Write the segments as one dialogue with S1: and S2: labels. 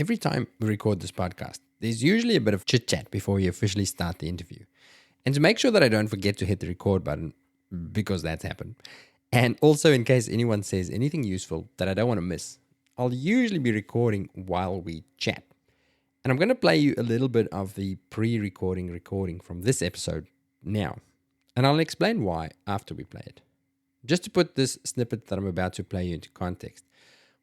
S1: every time we record this podcast, there's usually a bit of chit chat before we officially start the interview. And to make sure that I don't forget to hit the record button, because that's happened, and also in case anyone says anything useful that I don't want to miss, I'll usually be recording while we chat. And I'm going to play you a little bit of the recording from this episode now. And I'll explain why after we play it. Just to put this snippet that I'm about to play you into context,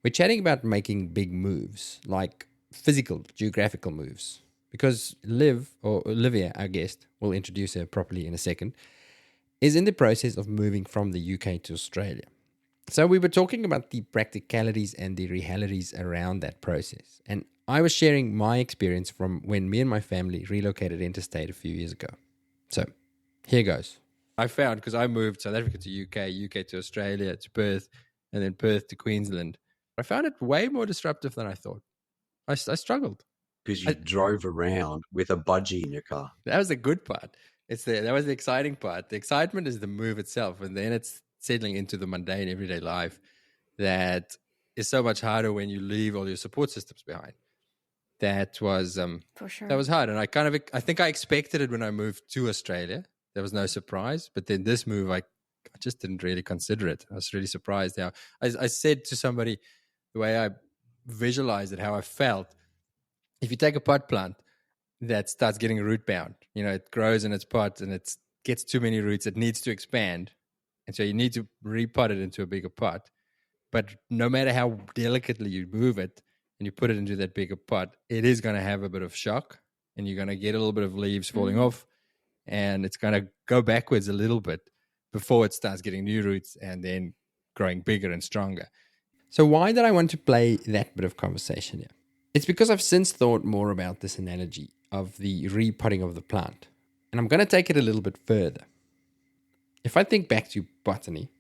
S1: we're chatting about making big moves, like physical, geographical moves. Because Liv, or Olivia, our guest, we'll introduce her properly in a second, is in the process of moving from the UK to Australia. So we were talking about the practicalities and the realities around that process. And I was sharing my experience from when me and my family relocated interstate a few years ago. So here goes. I found, because I moved South Africa to UK to Australia, to Perth, and then Perth to Queensland. I found it way more disruptive than I thought. I struggled.
S2: Because you drove around with a budgie in your car.
S1: That was the good part. That was the exciting part. The excitement is the move itself, and then it's settling into the mundane everyday life that is so much harder when you leave all your support systems behind. That was
S3: For sure.
S1: That was hard, and I think I expected it when I moved to Australia. There was no surprise, but then this move, I just didn't really consider it. I was really surprised how I said to somebody the way I visualized it, how I felt. If you take a pot plant that starts getting root bound, it grows in its pot and it gets too many roots, it needs to expand. And so you need to repot it into a bigger pot. But no matter how delicately you move it and you put it into that bigger pot, it is going to have a bit of shock and you're going to get a little bit of leaves falling off and it's going to go backwards a little bit before it starts getting new roots and then growing bigger and stronger. So why did I want to play that bit of conversation here? It's because I've since thought more about this analogy of the repotting of the plant. And I'm going to take it a little bit further. If I think back to botany,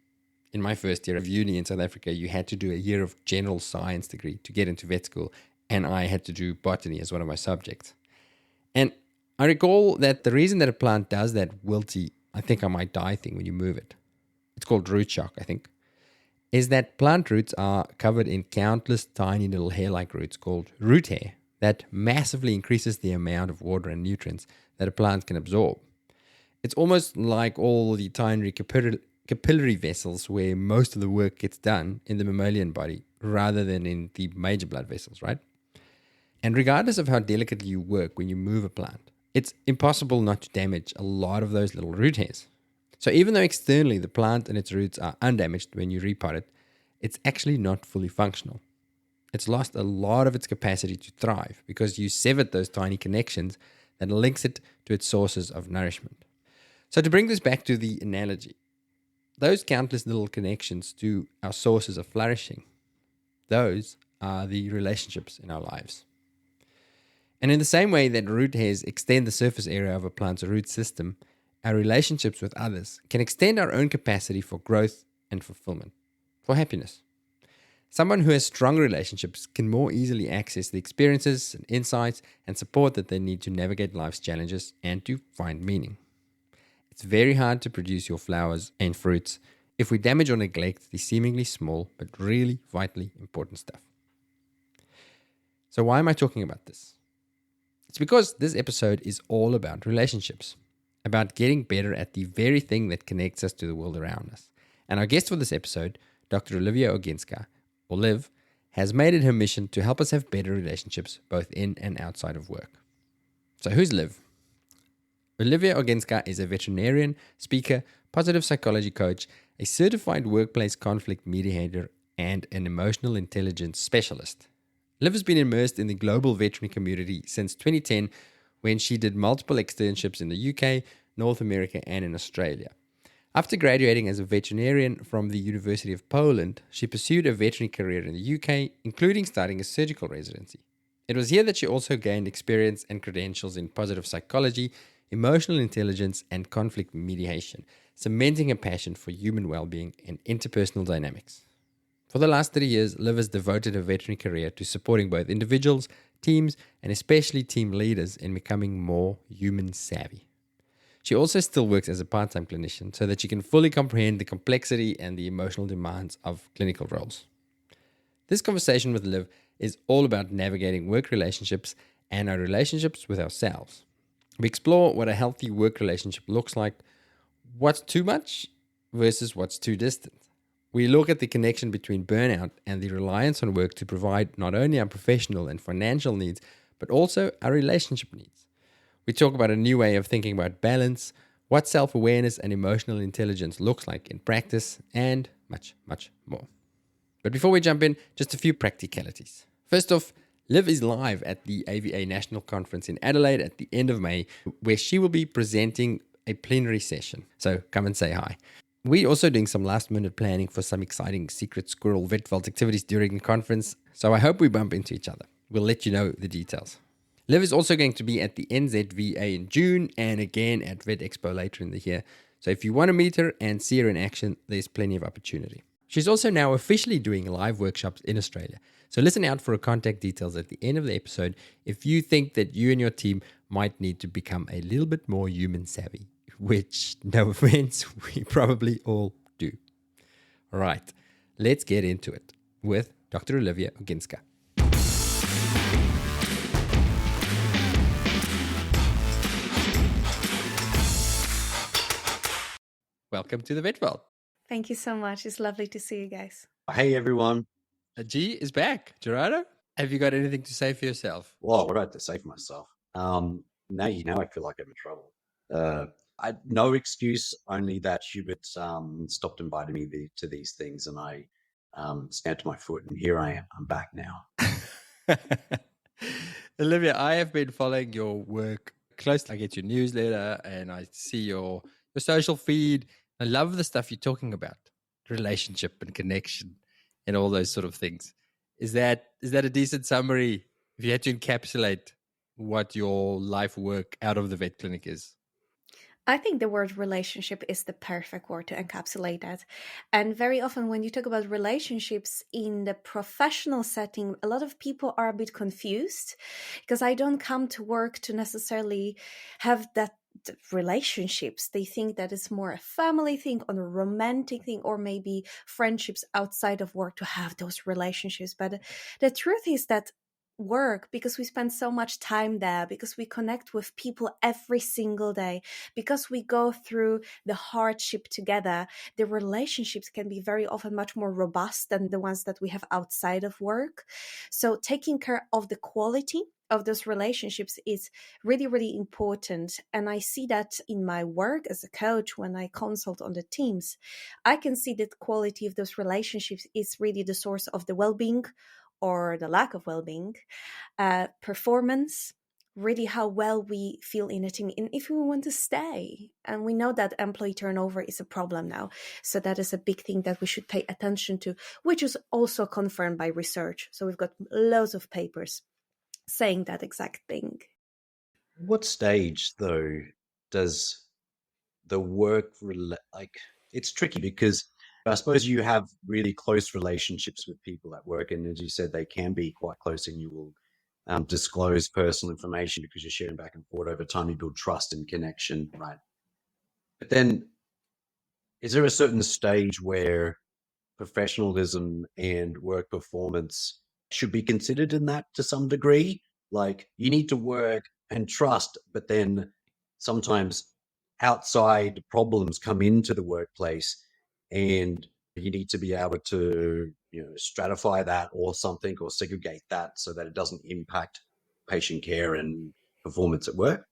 S1: in my first year of uni in South Africa, you had to do a year of general science degree to get into vet school, and I had to do botany as one of my subjects. And I recall that the reason that a plant does that wilty, I think I might die thing when you move it, it's called root shock, I think, is that plant roots are covered in countless tiny little hair-like roots called root hair that massively increases the amount of water and nutrients that a plant can absorb. It's almost like all the tiny capillary vessels where most of the work gets done in the mammalian body rather than in the major blood vessels, right? And regardless of how delicately you work when you move a plant, it's impossible not to damage a lot of those little root hairs. So even though externally the plant and its roots are undamaged when you repot it, it's actually not fully functional. It's lost a lot of its capacity to thrive because you severed those tiny connections that links it to its sources of nourishment. So to bring this back to the analogy, those countless little connections to our sources of flourishing, those are the relationships in our lives. And in the same way that root hairs extend the surface area of a plant's root system, our relationships with others can extend our own capacity for growth and fulfillment, for happiness. Someone who has strong relationships can more easily access the experiences and insights and support that they need to navigate life's challenges and to find meaning. It's very hard to produce your flowers and fruits if we damage or neglect the seemingly small but really vitally important stuff. So why am I talking about this? It's because this episode is all about relationships, about getting better at the very thing that connects us to the world around us. And our guest for this episode, Dr. Olivia Oginska, or Liv, has made it her mission to help us have better relationships both in and outside of work. So who's Liv? Olivia Oginska is a veterinarian, speaker, positive psychology coach, a certified workplace conflict mediator, and an emotional intelligence specialist. Liv has been immersed in the global veterinary community since 2010, when she did multiple externships in the UK, North America, and in Australia. After graduating as a veterinarian from the University of Poland, she pursued a veterinary career in the UK, including starting a surgical residency. It was here that she also gained experience and credentials in positive psychology, emotional intelligence, and conflict mediation, cementing a passion for human well-being and interpersonal dynamics. For the last 30 years, Liv has devoted her veterinary career to supporting both individuals, teams, and especially team leaders in becoming more human savvy. She also still works as a part-time clinician so that she can fully comprehend the complexity and the emotional demands of clinical roles. This conversation with Liv is all about navigating work relationships and our relationships with ourselves. We explore what a healthy work relationship looks like, what's too much versus what's too distant. We look at the connection between burnout and the reliance on work to provide not only our professional and financial needs, but also our relationship needs. We talk about a new way of thinking about balance, what self-awareness and emotional intelligence looks like in practice, and much, much more. But before we jump in, just a few practicalities. First off, Liv is live at the AVA National Conference in Adelaide at the end of May, where she will be presenting a plenary session. So come and say hi. We're also doing some last-minute planning for some exciting Secret Squirrel Vetwald activities during the conference, so I hope we bump into each other. We'll let you know the details. Liv is also going to be at the NZVA in June and again at Vet Expo later in the year. So if you want to meet her and see her in action, there's plenty of opportunity. She's also now officially doing live workshops in Australia. So listen out for her contact details at the end of the episode if you think that you and your team might need to become a little bit more human savvy, which, no offense, we probably all do. All right, let's get into it with Dr. Olivia Oginska. Welcome to the Vet World.
S3: Thank you so much. It's lovely to see you guys.
S2: Hey, everyone.
S1: G is back. Gerardo, have you got anything to say for yourself?
S2: Well, what do I have to say for myself? Now I feel like I'm in trouble. No excuse, only that Hubert stopped inviting me to these things, and I stamped my foot, and here I am. I'm back now.
S1: Olivia, I have been following your work closely. I get your newsletter, and I see your social feed. I love the stuff you're talking about, relationship and connection and all those sort of things. Is that a decent summary if you had to encapsulate what your life work out of the vet clinic is?
S3: I think the word relationship is the perfect word to encapsulate that. And very often when you talk about relationships in the professional setting, a lot of people are a bit confused because I don't come to work to necessarily have that relationships. They think that it's more a family thing or a romantic thing, or maybe friendships outside of work to have those relationships. But the truth is that work, because we spend so much time there, because we connect with people every single day, because we go through the hardship together, the relationships can be very often much more robust than the ones that we have outside of work. So taking care of the quality of those relationships is really, really important. And I see that in my work as a coach when I consult on the teams. I can see that the quality of those relationships is really the source of the well-being or the lack of well-being, performance, really how well we feel in a team, and if we want to stay. And we know that employee turnover is a problem now. So that is a big thing that we should pay attention to, which is also confirmed by research. So we've got loads of papers saying that exact thing.
S2: What stage, though, does the work it's tricky because I suppose you have really close relationships with people at work, and as you said, they can be quite close, and you will disclose personal information because you're sharing back and forth over time. You build trust and connection, right? But then, is there a certain stage where professionalism and work performance should be considered in that to some degree? Like, you need to work and trust, but then sometimes outside problems come into the workplace, and you need to be able to, stratify that or something, or segregate that so that it doesn't impact patient care and performance at work.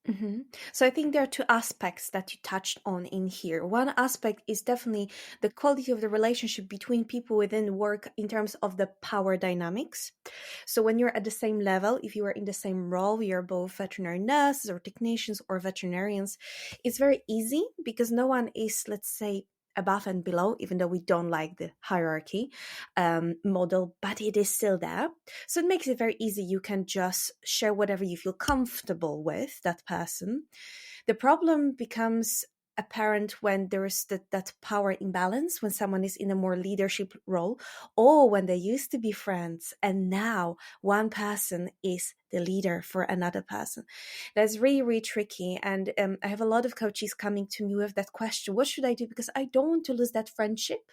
S3: Mm-hmm. So I think there are two aspects that you touched on in here. One aspect is definitely the quality of the relationship between people within work in terms of the power dynamics. So when you're at the same level, if you are in the same role, you're both veterinary nurses or technicians or veterinarians, it's very easy because no one is, let's say, above and below, even though we don't like the hierarchy model, but it is still there. So it makes it very easy. You can just share whatever you feel comfortable with that person. The problem becomes apparent when there is that power imbalance, when someone is in a more leadership role, or when they used to be friends and now one person is the leader for another person. That's really, really tricky. And I have a lot of coaches coming to me with that question: what should I do? Because I don't want to lose that friendship,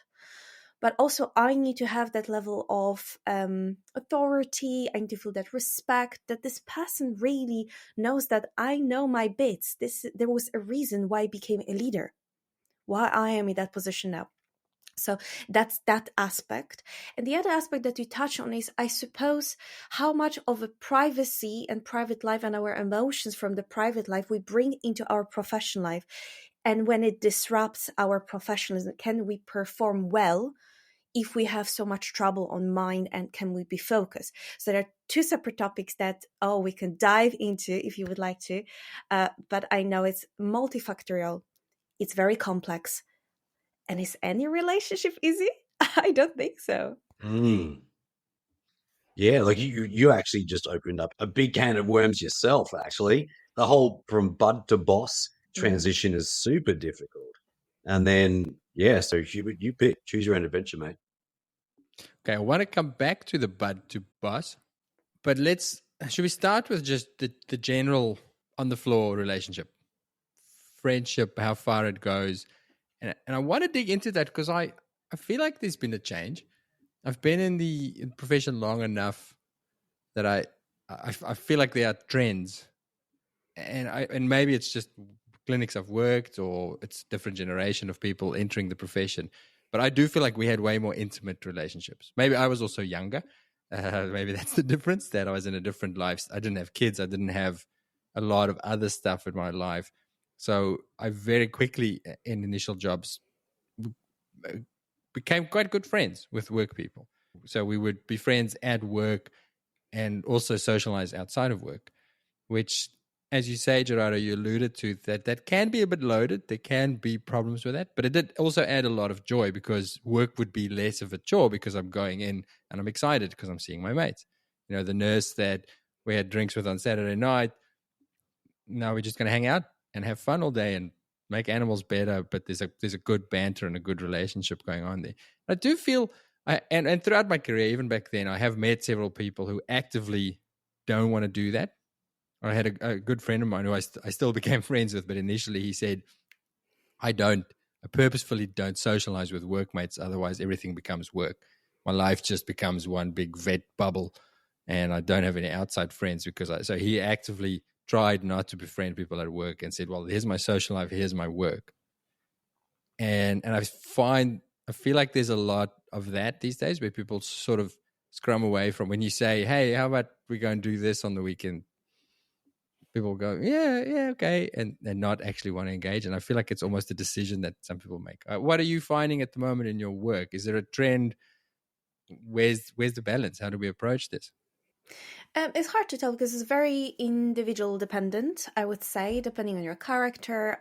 S3: but also I need to have that level of authority. I need to feel that respect, that this person really knows that I know my bits. There was a reason why I became a leader, why I am in that position now. So that's that aspect. And the other aspect that you touch on is, I suppose, how much of a privacy and private life and our emotions from the private life we bring into our professional life. And when it disrupts our professionalism, can we perform well if we have so much trouble on mind, and can we be focused? So there are two separate topics that we can dive into if you would like to. But I know it's multifactorial. It's very complex. And is any relationship easy? I don't think so.
S2: Yeah, like you actually just opened up a big can of worms yourself, actually. The whole from bud to boss transition is super difficult. And then, yeah, so you pick, choose your own adventure, mate.
S1: Okay, I want to come back to the bud to boss, but should we start with just the general on the floor relationship, friendship, how far it goes? And I want to dig into that because I feel like there's been a change. I've been in the profession long enough that I feel like there are trends, and maybe it's just clinics I've worked, or it's different generation of people entering the profession. But I do feel like we had way more intimate relationships. Maybe I was also younger. Maybe that's the difference, that I was in a different life. I didn't have kids. I didn't have a lot of other stuff in my life. So I very quickly, in initial jobs, became quite good friends with work people. So we would be friends at work and also socialize outside of work, which, as you say, Gerardo, you alluded to that can be a bit loaded. There can be problems with that, but it did also add a lot of joy because work would be less of a chore because I'm going in and I'm excited because I'm seeing my mates. You know, the nurse that we had drinks with on Saturday night, now we're just going to hang out and have fun all day and make animals better. But there's a good banter and a good relationship going on there. I do feel, and throughout my career, even back then, I have met several people who actively don't want to do that. I had a good friend of mine who I still became friends with, but initially he said, I purposefully don't socialize with workmates. Otherwise everything becomes work. My life just becomes one big vet bubble and I don't have any outside friends so he actively tried not to befriend people at work and said, well, here's my social life, here's my work. And I feel like there's a lot of that these days where people sort of scrum away from, when you say, hey, how about we go and do this on the weekend? People go, yeah, okay, and not actually want to engage. And I feel like it's almost a decision that some people make. What are you finding at the moment in your work? Is there a trend? Where's the balance? How do we approach this?
S3: It's hard to tell because it's very individual dependent, I would say, depending on your character,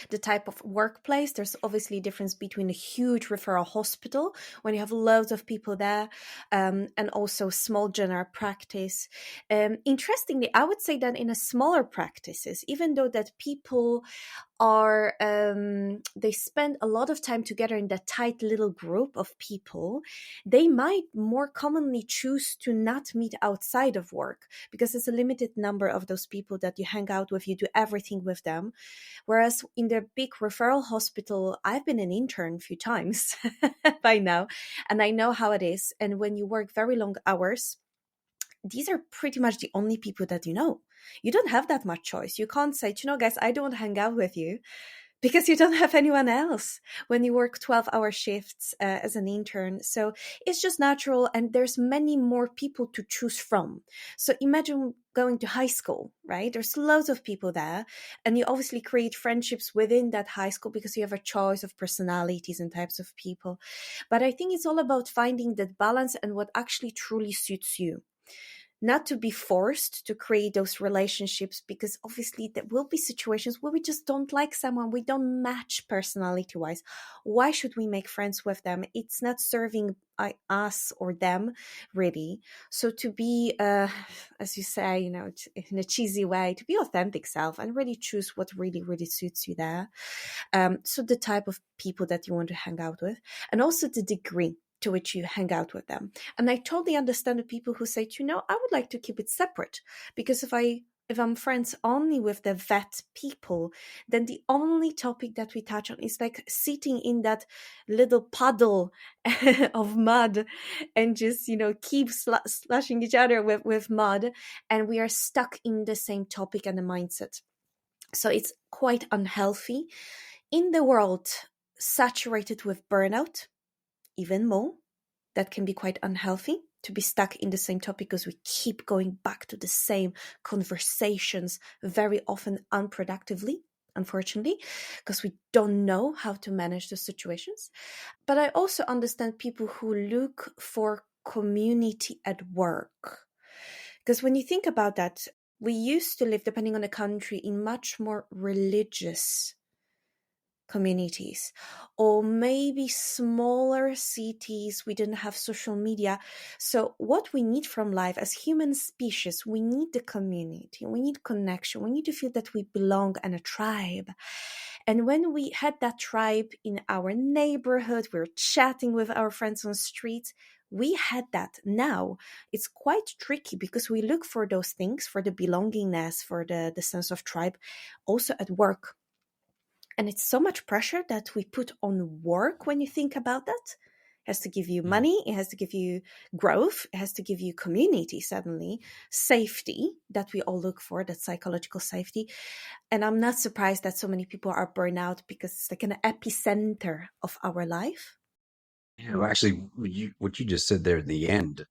S3: the type of workplace. There's obviously a difference between a huge referral hospital when you have loads of people there, and also small general practice. Interestingly, I would say that in a smaller practices, even though that people are they spend a lot of time together in that tight little group of people, they might more commonly choose to not meet outside of work because it's a limited number of those people that you hang out with, you do everything with them. Whereas in the big referral hospital, I've been an intern a few times by now, and I know how it is. And when you work very long hours, these are pretty much the only people that you know. You don't have that much choice. You can't say, guys, I don't hang out with you, because you don't have anyone else when you work 12-hour shifts as an intern. So it's just natural, and there's many more people to choose from. So imagine going to high school, right? There's loads of people there, and you obviously create friendships within that high school because you have a choice of personalities and types of people. But I think it's all about finding that balance and what actually truly suits you. Not to be forced to create those relationships, because obviously there will be situations where we just don't like someone, we don't match personality wise. Why should we make friends with them? It's not serving us or them, really. So to be, as you say, in a cheesy way, to be authentic self and really choose what really, really suits you there. So the type of people that you want to hang out with, and also the degree to which you hang out with them. And I totally understand the people who say, I would like to keep it separate, because if I if I'm friends only with the vet people, then the only topic that we touch on is like sitting in that little puddle of mud and just, keep slashing each other with mud. And we are stuck in the same topic and the mindset. So it's quite unhealthy. In the world saturated with burnout, even more, that can be quite unhealthy to be stuck in the same topic because we keep going back to the same conversations, very often unproductively, unfortunately, because we don't know how to manage the situations. But I also understand people who look for community at work. Because when you think about that, we used to live, depending on the country, in much more religious communities, or maybe smaller cities. We didn't have social media. So what we need from life as human species, we need the community, we need connection, we need to feel that we belong and a tribe. And when we had that tribe in our neighborhood, we were chatting with our friends on streets, we had that. Now it's quite tricky because we look for those things, for the belongingness, for the sense of tribe, also at work. And it's so much pressure that we put on work when you think about that. It has to give you money, it has to give you growth, it has to give you community, suddenly, safety that we all look for, that psychological safety. And I'm not surprised that so many people are burned out because it's like an epicenter of our life.
S2: Yeah, well, actually, what you just said there at the end,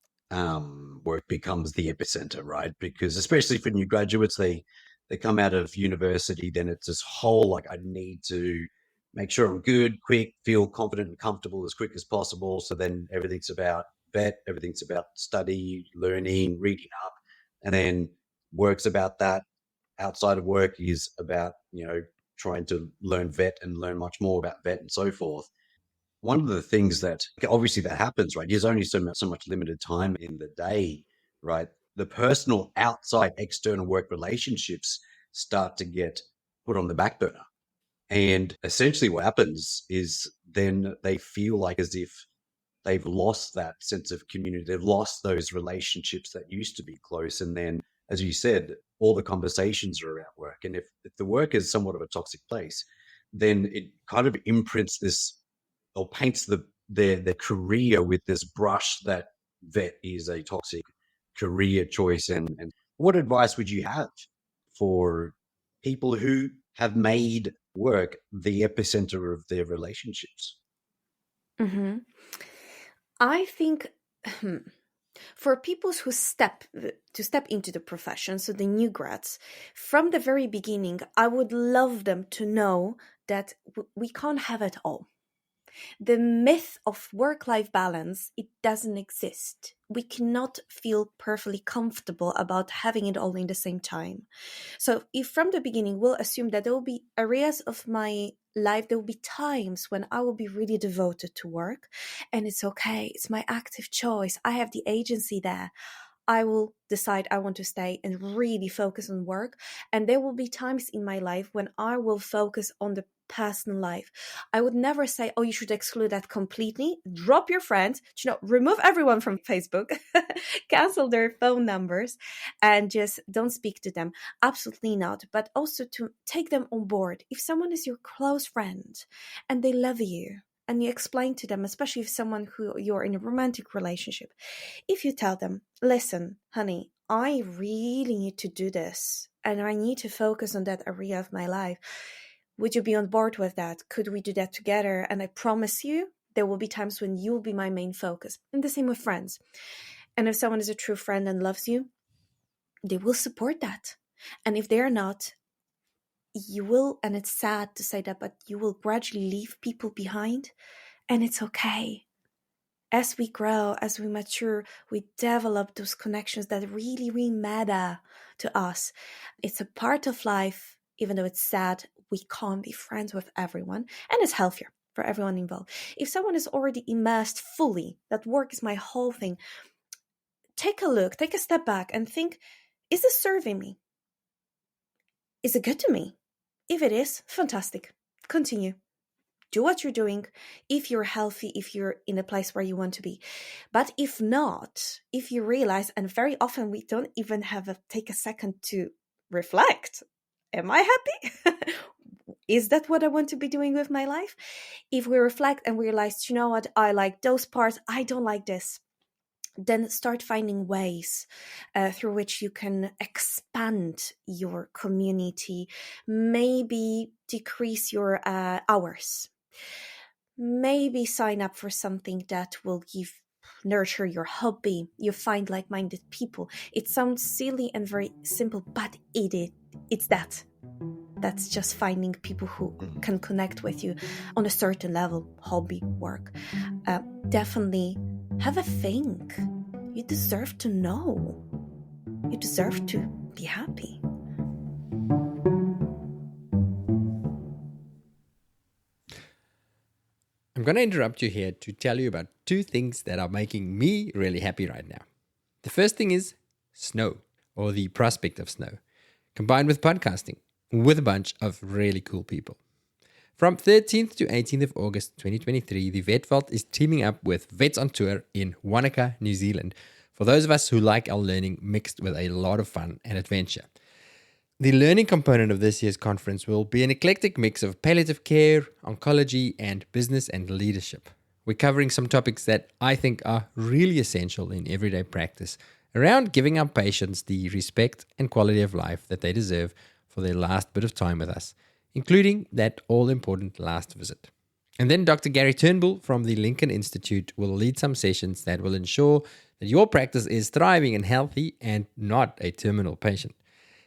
S2: work becomes the epicenter, right? Because especially for new graduates, they come out of university, then it's this whole like, I need to make sure I'm good, quick, feel confident and comfortable as quick as possible. So then everything's about vet, everything's about study, learning, reading up, and then work's about that. Outside of work is about trying to learn vet and learn much more about vet and so forth. One of the things that obviously that happens, right? There's only so much limited time in the day, right? The personal outside external work relationships start to get put on the back burner. And essentially what happens is then they feel like as if they've lost that sense of community. They've lost those relationships that used to be close. And then, as you said, all the conversations are around work. And if the work is somewhat of a toxic place, then it kind of imprints this or paints their career with this brush that vet is a toxic career choice. And what advice would you have for people who have made work the epicenter of their relationships?
S3: Mm-hmm. I think for people who step into the profession, so the new grads, from the very beginning, I would love them to know that we can't have it all. The myth of work-life balance, it doesn't exist. We cannot feel perfectly comfortable about having it all in the same time. So if from the beginning we'll assume that there will be areas of my life, there will be times when I will be really devoted to work, and it's okay, it's my active choice, I have the agency there. I will decide I want to stay and really focus on work. And there will be times in my life when I will focus on the personal life. I would never say, oh, you should exclude that completely. Drop your friends, remove everyone from Facebook, cancel their phone numbers, and just don't speak to them. Absolutely not. But also to take them on board. If someone is your close friend and they love you, and you explain to them, especially if someone who you're in a romantic relationship, if you tell them, listen, honey, I really need to do this and I need to focus on that area of my life. Would you be on board with that? Could we do that together? And I promise you, there will be times when you will be my main focus. And the same with friends. And if someone is a true friend and loves you, they will support that. And if they're not, you will, and it's sad to say that, but you will gradually leave people behind. And it's okay. As we grow, as we mature, we develop those connections that really, really matter to us. It's a part of life, even though it's sad, we can't be friends with everyone, and it's healthier for everyone involved. If someone is already immersed fully, that work is my whole thing, take a look, take a step back and think, is this serving me? Is it good to me? If it is, fantastic. Continue. Do what you're doing if you're healthy, if you're in a place where you want to be. But if not, if you realize, and very often we don't even take a second to reflect. Am I happy? Is that what I want to be doing with my life? If we reflect and we realize, you know what, I like those parts, I don't like this, then start finding ways through which you can expand your community, maybe decrease your hours, maybe sign up for something that will nurture your hobby. You find like-minded people. It sounds silly and very simple, but it's that's just finding people who can connect with you on a certain level. Hobby, work. Definitely have a think. You deserve to know. You deserve to be happy.
S1: I'm going to interrupt you here to tell you about two things that are making me really happy right now. The first thing is snow, or the prospect of snow, combined with podcasting, with a bunch of really cool people. From 13th to 18th of August 2023, the Vet Vault is teaming up with Vets on Tour in Wanaka, New Zealand, for those of us who like our learning mixed with a lot of fun and adventure. The learning component of this year's conference will be an eclectic mix of palliative care, oncology, and business and leadership. We're covering some topics that I think are really essential in everyday practice around giving our patients the respect and quality of life that they deserve for their last bit of time with us, including that all-important last visit. And then Dr. Gary Turnbull from the Lincoln Institute will lead some sessions that will ensure that your practice is thriving and healthy and not a terminal patient,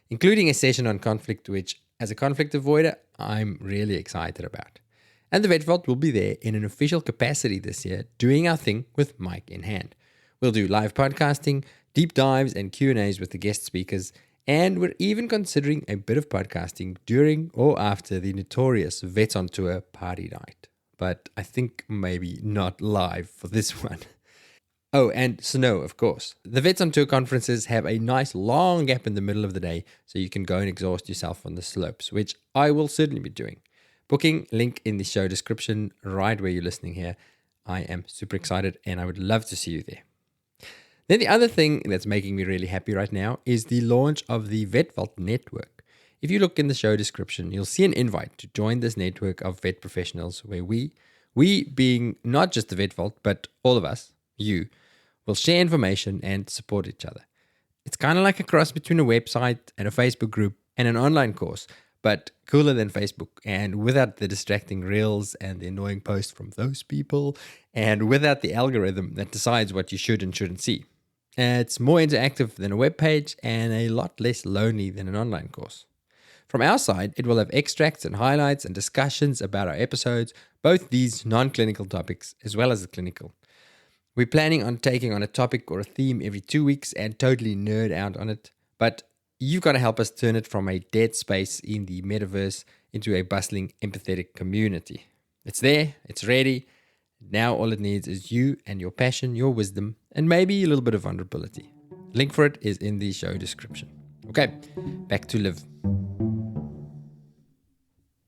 S1: including a session on conflict, which, as a conflict avoider, I'm really excited about. And the Vet Vault will be there in an official capacity this year, doing our thing with mic in hand. We'll do live podcasting, deep dives, and Q&As with the guest speakers, and we're even considering a bit of podcasting during or after the notorious Vets on Tour party night. But I think maybe not live for this one. Oh, and snow, of course. The Vets on Tour conferences have a nice long gap in the middle of the day, so you can go and exhaust yourself on the slopes, which I will certainly be doing. Booking link in the show description right where you're listening here. I am super excited and I would love to see you there. Then the other thing that's making me really happy right now is the launch of the Vet Vault Network. If you look in the show description, you'll see an invite to join this network of vet professionals where we being not just the Vet Vault, but all of us, you, will share information and support each other. It's kind of like a cross between a website and a Facebook group and an online course, but cooler than Facebook and without the distracting reels and the annoying posts from those people and without the algorithm that decides what you should and shouldn't see. It's more interactive than a web page and a lot less lonely than an online course. From our side, it will have extracts and highlights and discussions about our episodes, both these non-clinical topics as well as the clinical. We're planning on taking on a topic or a theme every 2 weeks and totally nerd out on it, but you've got to help us turn it from a dead space in the metaverse into a bustling, empathetic community. It's there, it's ready. Now all it needs is you and your passion, your wisdom, and maybe a little bit of vulnerability. Link for it is in the show description. Okay, back to Liv.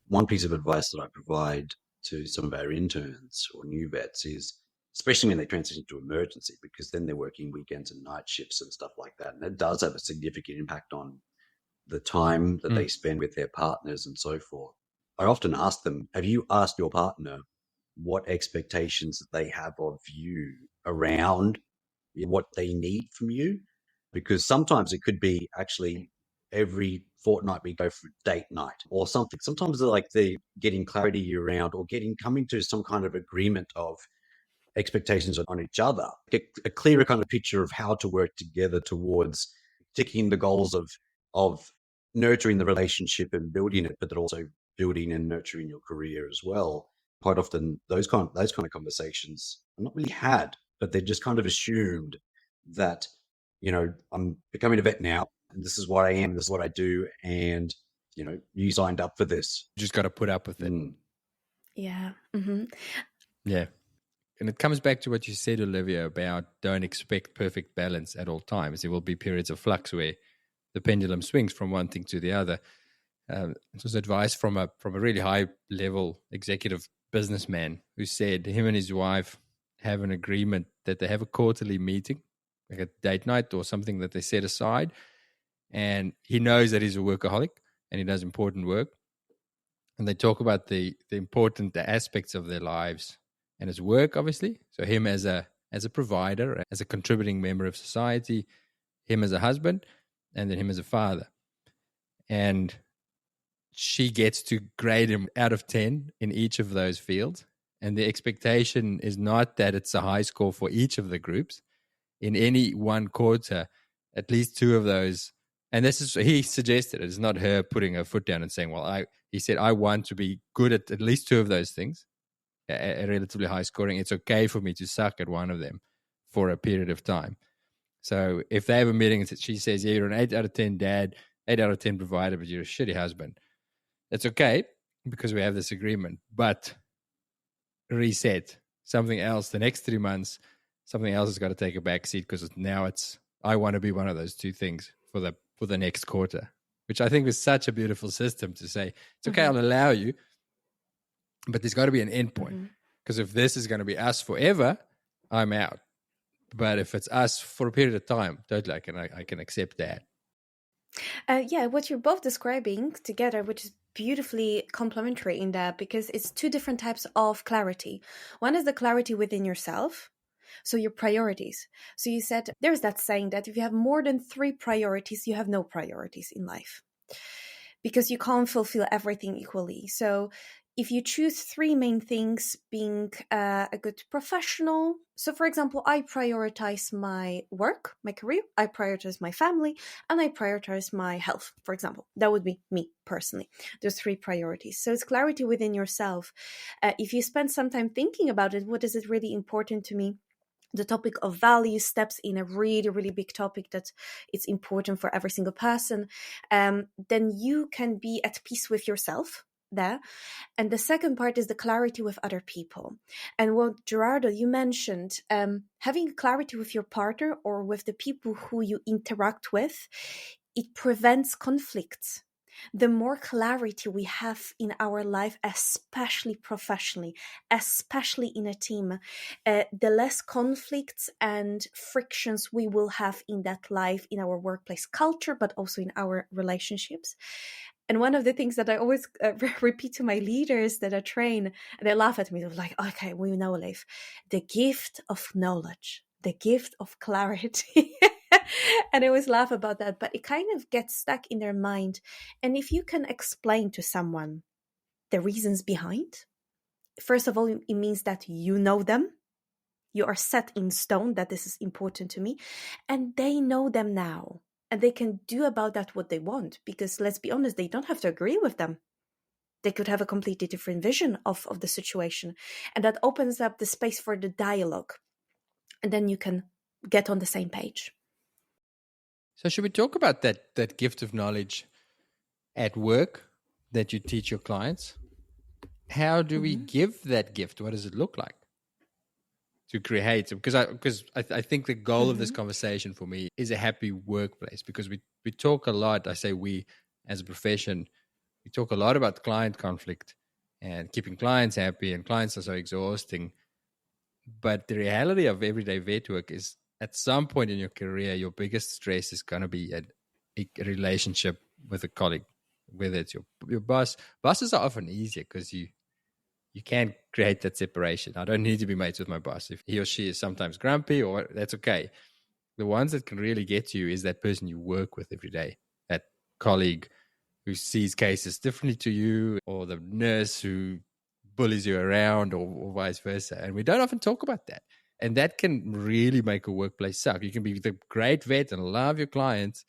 S2: One piece of advice that I provide to some of our interns or new vets is, especially when they transition to emergency, because then they're working weekends and night shifts and stuff like that. And it does have a significant impact on the time that they spend with their partners and so forth. I often ask them, have you asked your partner what expectations that they have of you around what they need from you? Because sometimes it could be actually every fortnight we go for date night or something. Sometimes they're getting clarity around or coming to some kind of agreement of expectations on each other, get a clearer kind of picture of how to work together towards ticking the goals of nurturing the relationship and building it, but then also building and nurturing your career as well. Quite often those kind of conversations are not really had, but they're just kind of assumed that, I'm becoming a vet now and this is what I am, this is what I do, and you signed up for this.
S1: You just got to put up with it.
S3: Yeah. Mm-hmm.
S1: Yeah. And it comes back to what you said, Olivia, about don't expect perfect balance at all times. There will be periods of flux where the pendulum swings from one thing to the other. It was advice from a really high-level executive businessman who said him and his wife have an agreement that they have a quarterly meeting, like a date night or something that they set aside, and he knows that he's a workaholic and he does important work. And they talk about the important aspects of their lives, and his work, obviously. So him as a provider, as a contributing member of society, him as a husband, and then him as a father. And she gets to grade him out of 10 in each of those fields. And the expectation is not that it's a high score for each of the groups. In any one quarter, at least two of those. And this is, he suggested, it's not her putting her foot down and saying, well, he said, I want to be good at least two of those things, a relatively high scoring. It's okay for me to suck at one of them for a period of time. So if they have a meeting and she says, yeah, you're an 8 out of 10 dad, 8 out of 10 provider, but you're a shitty husband, it's okay because we have this agreement. But reset something else the next 3 months, something else has got to take a back seat because now I want to be one of those two things for the next quarter, which I think is such a beautiful system to say, it's okay, I'll allow you, but there's got to be an end point. Because if this is going to be us forever, I'm out. But if it's us for a period of time, totally, I can accept that.
S3: Yeah, what you're both describing together, which is beautifully complementary in that, because it's two different types of clarity. One is the clarity within yourself, so your priorities. So you said there's that saying that if you have more than 3 priorities, you have no priorities in life, because you can't fulfill everything equally. So if you choose 3 main things, being a good professional. So for example, I prioritize my work, my career, I prioritize my family, and I prioritize my health, for example. That would be me personally. There's 3 priorities. So it's clarity within yourself. If you spend some time thinking about it, what is it really important to me? The topic of value steps in a really, really big topic that it's important for every single person. Then you can be at peace with yourself there. And the second part is the clarity with other people. And what Gerardo, you mentioned, having clarity with your partner or with the people who you interact with, it prevents conflicts. The more clarity we have in our life, especially professionally, especially in a team, the less conflicts and frictions we will have in that life, in our workplace culture, but also in our relationships. And one of the things that I always repeat to my leaders that I train, they laugh at me. They're like, okay, we know, Liv, the gift of knowledge, the gift of clarity. And I always laugh about that, but it kind of gets stuck in their mind. And if you can explain to someone the reasons behind, first of all, it means that you know them. You are set in stone that this is important to me. And they know them now. And they can do about that what they want, because let's be honest, they don't have to agree with them. They could have a completely different vision of the situation. And that opens up the space for the dialogue. And then you can get on the same page.
S1: So should we talk about that gift of knowledge at work that you teach your clients? How do we give that gift? What does it look like to create? Because I think the goal of this conversation for me is a happy workplace, because we talk a lot. I say we as a profession, we talk a lot about client conflict and keeping clients happy, and clients are so exhausting. But the reality of everyday vet work is, at some point in your career, your biggest stress is going to be a relationship with a colleague, whether it's your boss. Bosses are often easier because you can create that separation. I don't need to be mates with my boss. If he or she is sometimes grumpy, or that's okay. The ones that can really get you is that person you work with every day, that colleague who sees cases differently to you, or the nurse who bullies you around, or vice versa. And we don't often talk about that. And that can really make a workplace suck. You can be the great vet and love your clients,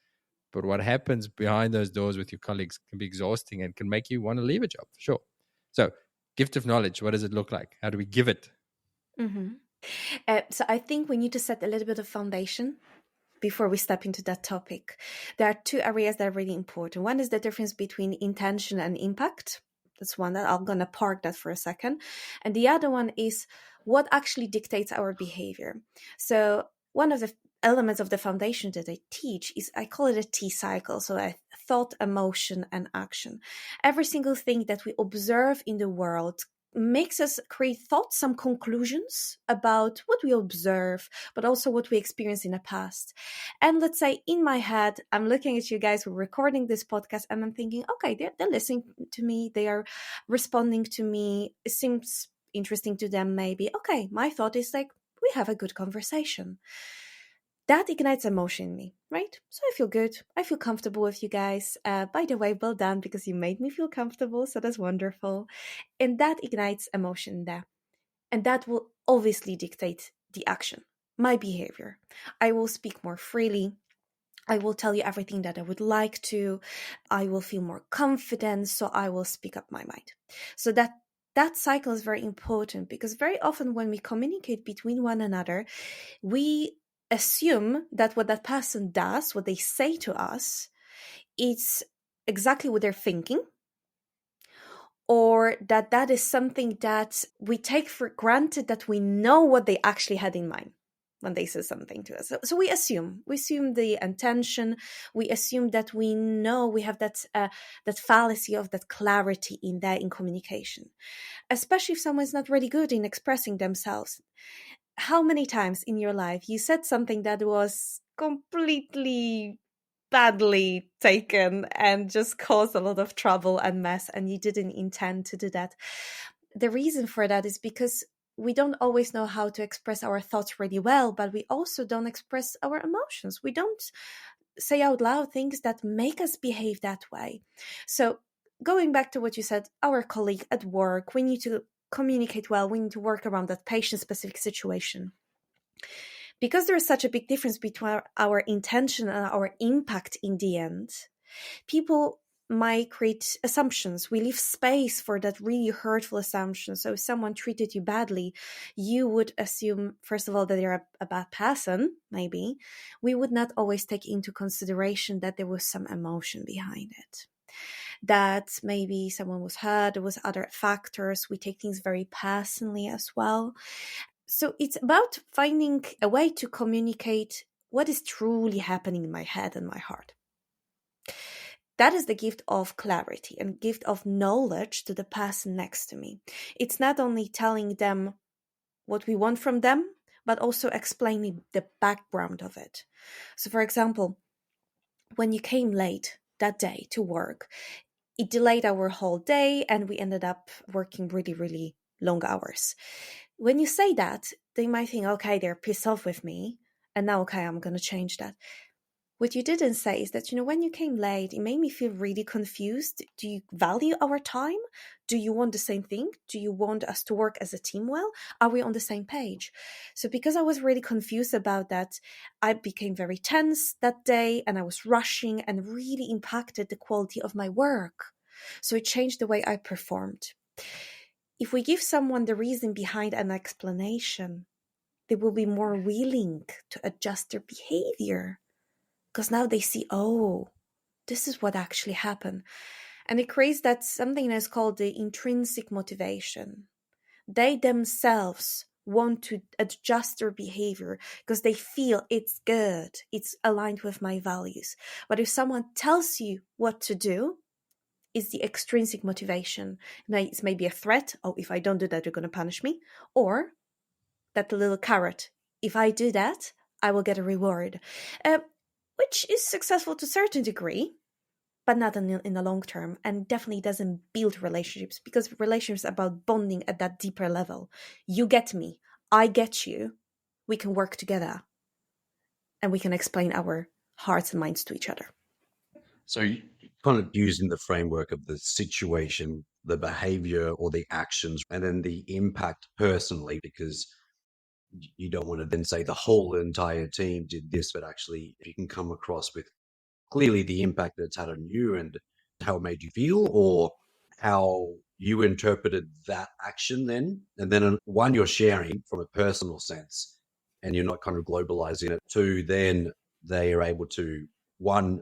S1: but what happens behind those doors with your colleagues can be exhausting and can make you want to leave a job, for sure. So, gift of knowledge, what does it look like? How do we give it?
S3: So I think we need to set a little bit of foundation before we step into that topic. There are 2 areas that are really important. One is the difference between intention and impact. That's one that I'm going to park that for a second. And the other one is what actually dictates our behavior. So one of the elements of the foundation that I teach is, I call it a T cycle. So thought, emotion, and action. Every single thing that we observe in the world makes us create thoughts, some conclusions about what we observe, but also what we experienced in the past. And let's say in my head, I'm looking at you guys, we're recording this podcast, and I'm thinking, okay, they're listening to me, they are responding to me, it seems interesting to them maybe. Okay, my thought is like, we have a good conversation. That ignites emotion in me, right? So I feel good. I feel comfortable with you guys. By the way, well done, because you made me feel comfortable. So that's wonderful. And that ignites emotion there. And that will obviously dictate the action, my behavior. I will speak more freely. I will tell you everything that I would like to. I will feel more confident. So I will speak up my mind. So that cycle is very important, because very often when we communicate between one another, we assume that what that person does, what they say to us, it's exactly what they're thinking, or that is something that we take for granted, that we know what they actually had in mind when they say something to us. So we assume the intention. We assume that we know, we have that fallacy of that clarity in communication, especially if someone's not really good in expressing themselves. How many times in your life you said something that was completely badly taken and just caused a lot of trouble and mess, and you didn't intend to do that? The reason for that is because we don't always know how to express our thoughts really well, but we also don't express our emotions. We don't say out loud things that make us behave that way. So going back to what you said, our colleague at work, we need to communicate well, we need to work around that patient-specific situation. Because there is such a big difference between our intention and our impact in the end, people might create assumptions. We leave space for that really hurtful assumption. So if someone treated you badly, you would assume, first of all, that they're a bad person, maybe. We would not always take into consideration that there was some emotion behind it, that maybe someone was hurt, there was other factors. We take things very personally as well. So it's about finding a way to communicate what is truly happening in my head and my heart. That is the gift of clarity and gift of knowledge to the person next to me. It's not only telling them what we want from them, but also explaining the background of it. So for example, when you came late that day to work, it delayed our whole day and we ended up working really, really long hours. When you say that, they might think, okay, they're pissed off with me, and now, okay, I'm going to change that. What you didn't say is that, when you came late, it made me feel really confused. Do you value our time? Do you want the same thing? Do you want us to work as a team well? Are we on the same page? So because I was really confused about that, I became very tense that day, and I was rushing and really impacted the quality of my work. So it changed the way I performed. If we give someone the reason behind an explanation, they will be more willing to adjust their behavior, because now they see, oh, this is what actually happened. And it creates that something that's called the intrinsic motivation. They themselves want to adjust their behavior because they feel it's good, it's aligned with my values. But if someone tells you what to do, it's the extrinsic motivation. It's maybe a threat. Oh, if I don't do that, you're going to punish me. Or that little carrot. If I do that, I will get a reward. Which is successful to a certain degree, but not in the long term, and definitely doesn't build relationships, because relationships are about bonding at that deeper level. You get me, I get you, we can work together, and we can explain our hearts and minds to each other.
S2: So kind of using the framework of the situation, the behavior or the actions, and then the impact personally, because you don't want to then say the whole entire team did this, but actually you can come across with clearly the impact that it's had on you and how it made you feel, or how you interpreted that action then. And then one, you're sharing from a personal sense and you're not kind of globalizing it. Two, then they are able to, one,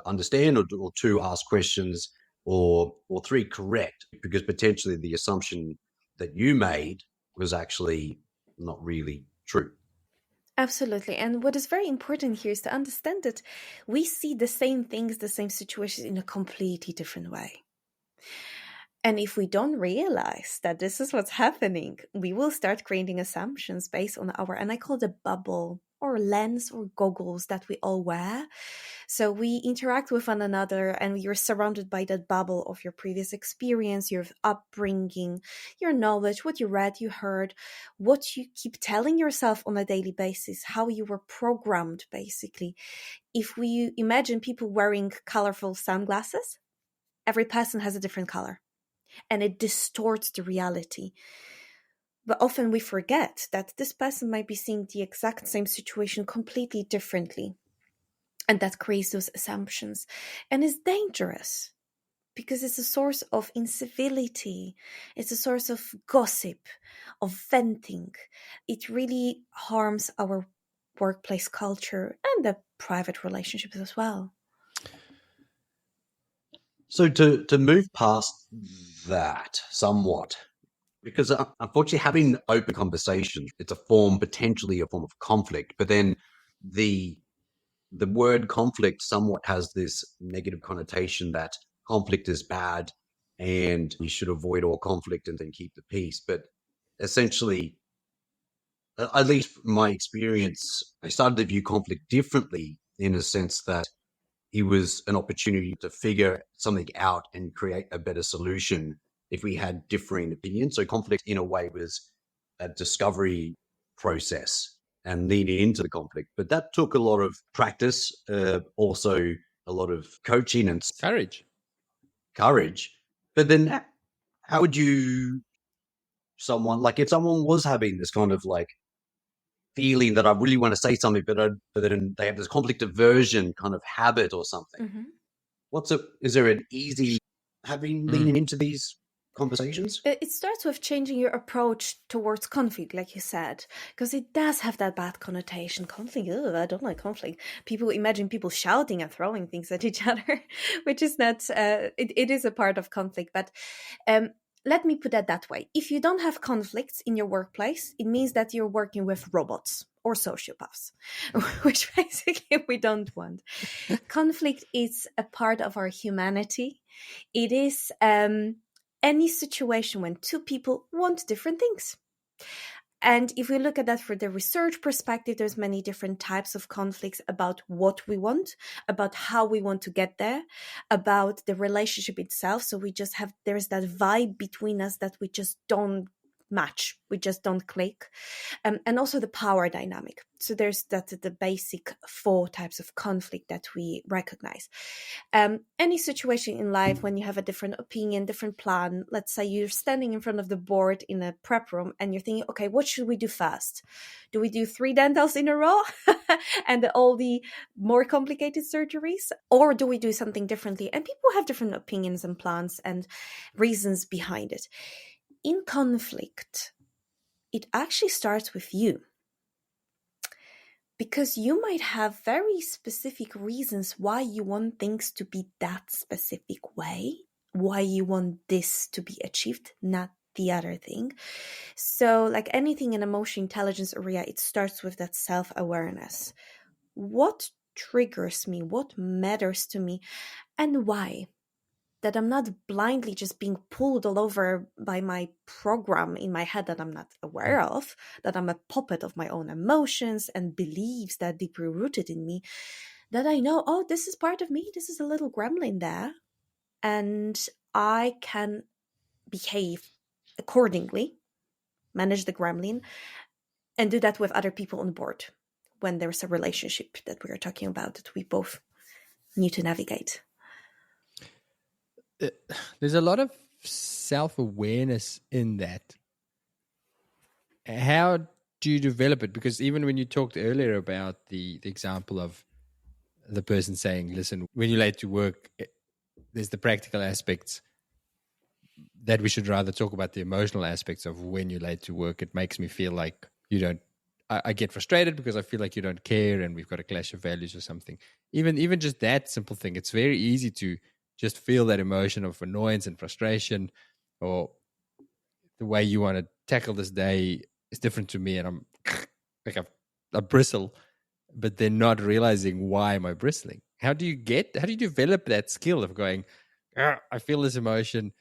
S2: understand, or two, ask questions, or three, correct, because potentially the assumption that you made was actually not really true.
S3: Absolutely. And what is very important here is to understand that we see the same things, the same situations in a completely different way. And if we don't realize that this is what's happening, we will start creating assumptions based on our, and I call it a bubble or lens or goggles that we all wear. So we interact with one another and you're surrounded by that bubble of your previous experience, your upbringing, your knowledge, what you read, you heard, what you keep telling yourself on a daily basis, how you were programmed, basically. If we imagine people wearing colorful sunglasses, every person has a different color and it distorts the reality. But often we forget that this person might be seeing the exact same situation completely differently. And that creates those assumptions. And it's dangerous because it's a source of incivility. It's a source of gossip, of venting. It really harms our workplace culture and the private relationships as well.
S2: So to move past that somewhat, because unfortunately having open conversations, it's potentially a form of conflict, but then the word conflict somewhat has this negative connotation that conflict is bad and you should avoid all conflict and then keep the peace. But essentially, at least my experience, I started to view conflict differently in a sense that it was an opportunity to figure something out and create a better solution if we had differing opinions. So conflict in a way was a discovery process and leaning into the conflict. But that took a lot of practice, also a lot of coaching and courage. But then how would you, if someone was having this kind of like feeling that I really want to say something, but then they have this conflict aversion kind of habit or something.
S3: Mm-hmm.
S2: Is there an easy leaning into these conversations?
S3: It starts with changing your approach towards conflict, like you said, because it does have that bad connotation. Conflict, I don't like conflict. People imagine people shouting and throwing things at each other, which is not, it is a part of conflict. But let me put that way. If you don't have conflicts in your workplace, it means that you're working with robots or sociopaths, which basically we don't want. Conflict is a part of our humanity. It is any situation when two people want different things. And if we look at that for the research perspective, there's many different types of conflicts about what we want, about how we want to get there, about the relationship itself. So there's that vibe between us that we just don't match, we just don't click, and also the power dynamic. So there's the basic 4 types of conflict that we recognize. Any situation in life when you have a different opinion, different plan, let's say you're standing in front of the board in a prep room and you're thinking, okay, what should we do first? Do we do 3 dentals in a row and all the more complicated surgeries? Or do we do something differently? And people have different opinions and plans and reasons behind it. In conflict, it actually starts with you. Because you might have very specific reasons why you want things to be that specific way, why you want this to be achieved, not the other thing. So like anything in emotional intelligence area, it starts with that self-awareness. What triggers me? What matters to me? And why? That I'm not blindly just being pulled all over by my program in my head that I'm not aware of, that I'm a puppet of my own emotions and beliefs that are deeply rooted in me, that I know, oh, this is part of me, this is a little gremlin there, and I can behave accordingly, manage the gremlin, and do that with other people on board when there's a relationship that we are talking about that we both need to navigate.
S1: There's a lot of self-awareness in that. How do you develop it? Because even when you talked earlier about the example of the person saying, listen, when you're late to work, there's the practical aspects that we should rather talk about the emotional aspects of when you're late to work. It makes me feel like you don't, I get frustrated because I feel like you don't care and we've got a clash of values or something. Even just that simple thing, it's very easy to just feel that emotion of annoyance and frustration, or the way you want to tackle this day is different to me, and I'm like I bristle, but they're not realizing why am I bristling. How do you develop that skill of going, I feel this emotion,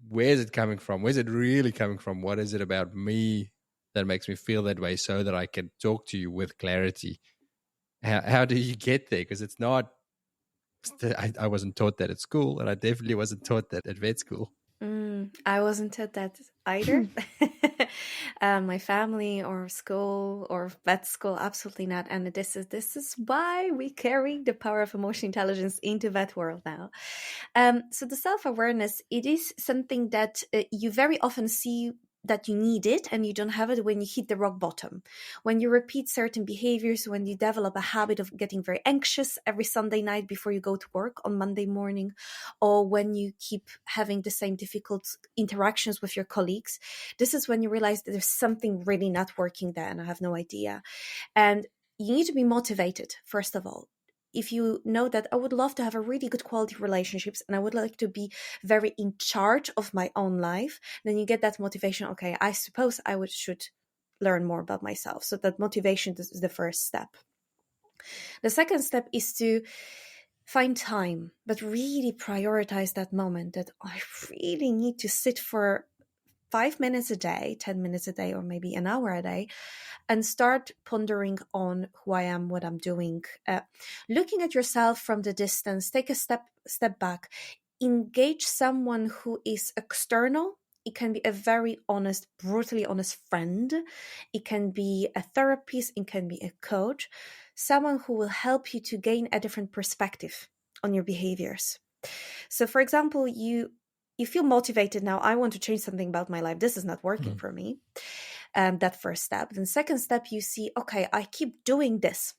S1: where is it coming from? Where's it really coming from? What is it about me that makes me feel that way so that I can talk to you with clarity? How do you get there? Because it's not, I wasn't taught that at school, and I definitely wasn't taught that at vet school.
S3: I wasn't taught that either. My family or school or vet school, absolutely not. And this is why we carry the power of emotional intelligence into vet world now. So the self-awareness, it is something that you very often see that you need it and you don't have it when you hit the rock bottom. When you repeat certain behaviors, when you develop a habit of getting very anxious every Sunday night before you go to work on Monday morning, or when you keep having the same difficult interactions with your colleagues, this is when you realize that there's something really not working there and I have no idea. And you need to be motivated, first of all. If you know that I would love to have a really good quality relationships and I would like to be very in charge of my own life, then you get that motivation. Okay, I suppose I should learn more about myself. So that motivation is the first step. The second step is to find time, but really prioritize that moment that I really need to sit for 5 minutes a day, 10 minutes a day, or maybe an hour a day, and start pondering on who I am, what I'm doing, looking at yourself from the distance, take a step back, engage someone who is external. It can be a very honest, brutally honest friend. It can be a therapist. It can be a coach, someone who will help you to gain a different perspective on your behaviors. So, for example, you feel motivated now. I want to change something about my life. This is not working for me. That first step. Then second step, you see, okay, I keep doing this.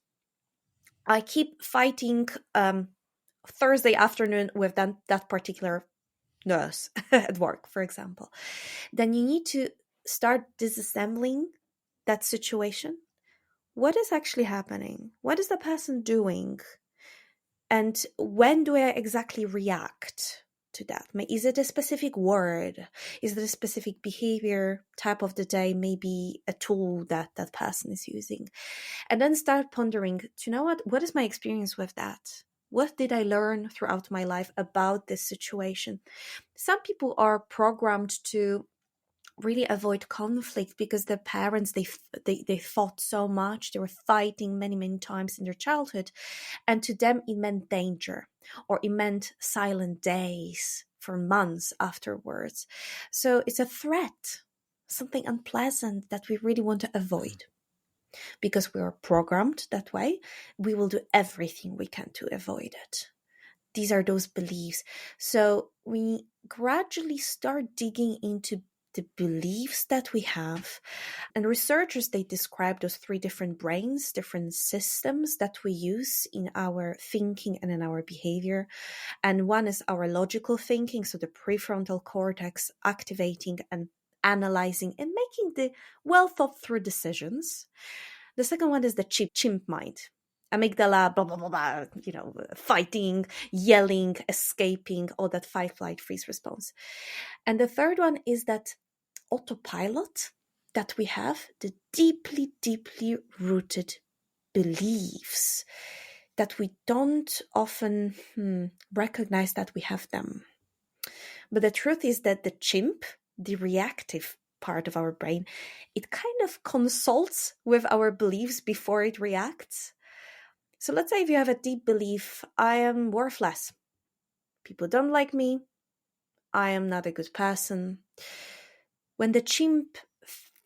S3: I keep fighting Thursday afternoon with that particular nurse at work, for example. Then you need to start disassembling that situation. What is actually happening? What is the person doing? And when do I exactly react to that? Is it a specific word? Is it a specific behavior type of the day? Maybe a tool that person is using. And then start pondering, do you know what is my experience with that? What did I learn throughout my life about this situation? Some people are programmed to really avoid conflict because their parents, they fought so much. They were fighting many times in their childhood. And to them, it meant danger, or it meant silent days for months afterwards. So it's a threat, something unpleasant that we really want to avoid. Because we are programmed that way, we will do everything we can to avoid it. These are those beliefs. So we gradually start digging into the beliefs that we have. And researchers, they describe those 3 different brains, different systems that we use in our thinking and in our behavior. And one is our logical thinking, so the prefrontal cortex activating and analyzing and making the well thought through decisions. The second one is the chimp mind. Amygdala, blah, blah, blah, blah, fighting, yelling, escaping, all that fight, flight, freeze response. And the third one is that autopilot that we have, the deeply rooted beliefs that we don't often recognize that we have them. But the truth is that the chimp, the reactive part of our brain, it kind of consults with our beliefs before it reacts. So let's say if you have a deep belief, I am worthless. People don't like me. I am not a good person. When the chimp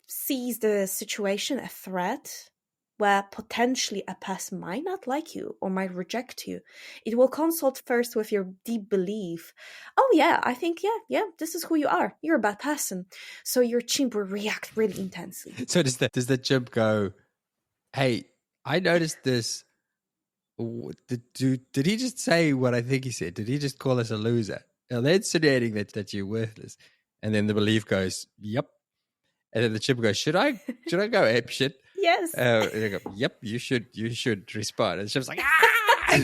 S3: sees the situation, a threat, where potentially a person might not like you or might reject you, it will consult first with your deep belief. Oh yeah, I think, yeah, this is who you are. You're a bad person. So your chimp will react really intensely.
S1: So does the chimp go, hey, I noticed this. Did he just say what I think he said? Did he just call us a loser? Now they're insinuating that you're worthless. And then the belief goes, yep. And then the chimp goes, should I go ape shit?
S3: Yes.
S1: And they go, yep, you should respond. And the chimp's like, ah!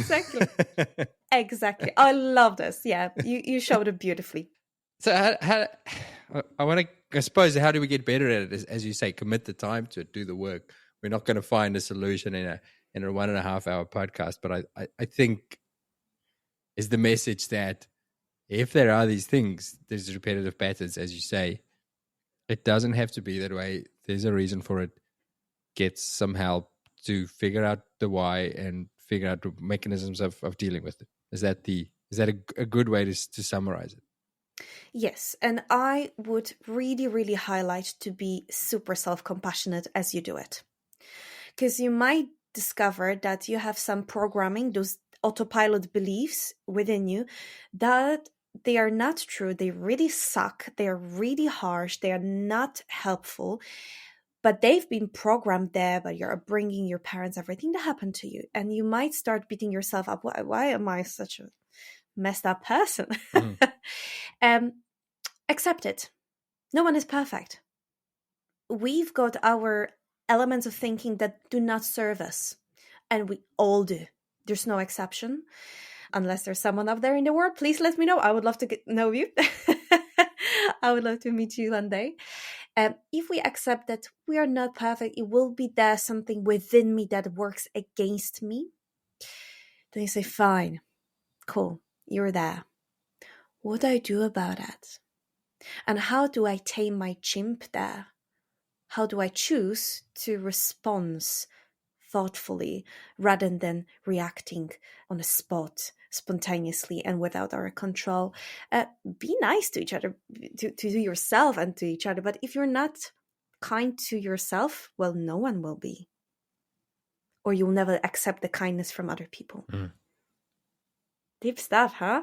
S3: Exactly. I love this. Yeah, you showed it beautifully.
S1: So how I suppose, how do we get better at it? As you say, commit the time to it, do the work. We're not going to find a solution in a 1.5 hour podcast, but I think is the message that if there are these things, there's repetitive patterns, as you say, it doesn't have to be that way. There's a reason for it. Get some help to figure out the why and figure out the mechanisms of dealing with it. Is that a good way to summarize it?
S3: Yes, and I would really, really highlight to be super self-compassionate as you do it. Because you might discover that you have some programming, those autopilot beliefs within you, that they are not true. They really suck. They are really harsh. They are not helpful. But they've been programmed there by your upbringing, your parents, everything that happened to you. And you might start beating yourself up. Why am I such a messed up person? Accept it. No one is perfect. We've got our elements of thinking that do not serve us. And we all do. There's no exception. Unless there's someone up there in the world, please let me know. I would love to know you. I would love to meet you one day. If we accept that we are not perfect, it will be there something within me that works against me. Then you say, fine, cool, you're there. What do I do about that? And how do I tame my chimp there? How do I choose to respond thoughtfully rather than reacting on the spot, spontaneously and without our control? Be nice to each other, to yourself and to each other. But if you're not kind to yourself, well, no one will be. Or you'll never accept the kindness from other people. Deep stuff, huh?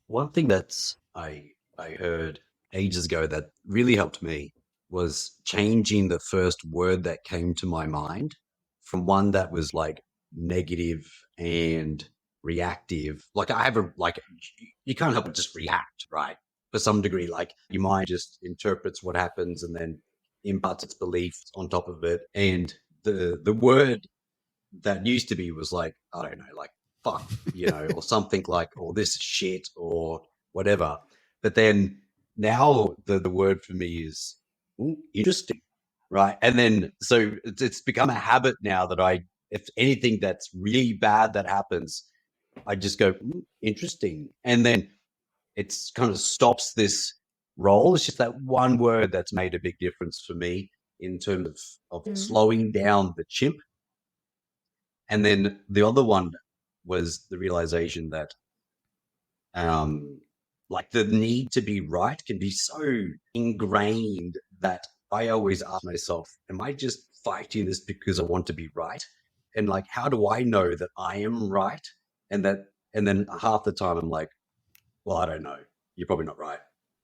S2: One thing that's I heard ages ago that really helped me was changing the first word that came to my mind from one that was like negative and reactive. Like I have you can't help but just react, right? To some degree, like your mind just interprets what happens and then imparts its beliefs on top of it. And the word that used to be was like, I don't know, like fuck, or something like, or this is shit or whatever. But then now the word for me is interesting, right? And then so it's become a habit now that if anything that's really bad that happens, I just go interesting, and then it's kind of stops this role. It's just that one word that's made a big difference for me in terms of slowing down the chimp. And then the other one was the realization that like the need to be right can be so ingrained that I always ask myself, am I just fighting this because I want to be right? And like, how do I know that I am right? And then half the time I'm like, well, I don't know. You're probably not right.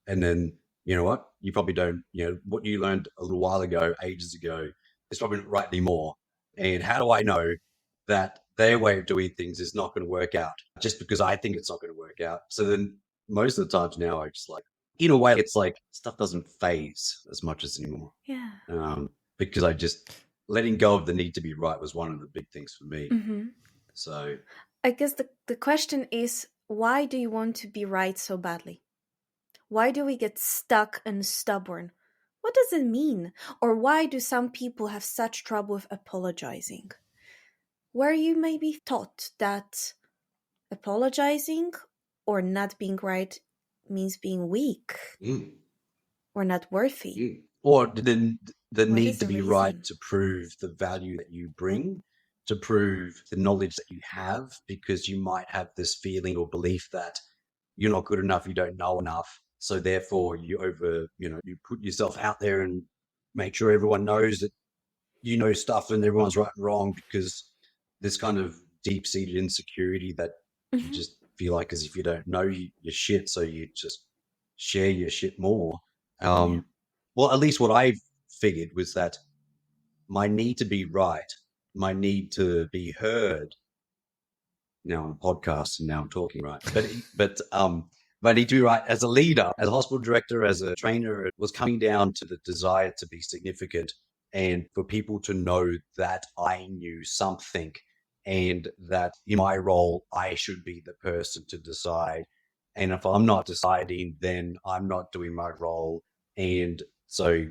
S2: And then, you know what? You probably don't, what you learned a little while ago, ages ago, is probably not right anymore. And how do I know that their way of doing things is not going to work out just because I think it's not going to work out? So then most of the times now I just like, in a way, it's like stuff doesn't phase as much as anymore.
S3: Yeah.
S2: Because I just letting go of the need to be right was one of the big things for me. So
S3: I guess the question is, why do you want to be right so badly? Why do we get stuck and stubborn? What does it mean? Or why do some people have such trouble with apologizing? Where you may be taught that apologizing or not being right means being weak or not worthy.
S2: Or the need to be right to prove the value that you bring, to prove the knowledge that you have, because you might have this feeling or belief that you're not good enough, you don't know enough. So therefore you put yourself out there and make sure everyone knows that you know stuff and everyone's right and wrong, because this kind of deep-seated insecurity that you just feel like as if you don't know your shit, so you just share your shit more. Well, at least what I figured was that my need to be right, my need to be heard. Now I'm on podcast and now I'm talking right, but my need to be right as a leader, as a hospital director, as a trainer, it was coming down to the desire to be significant and for people to know that I knew something, and that in my role I should be the person to decide. And if I'm not deciding, then I'm not doing my role. And so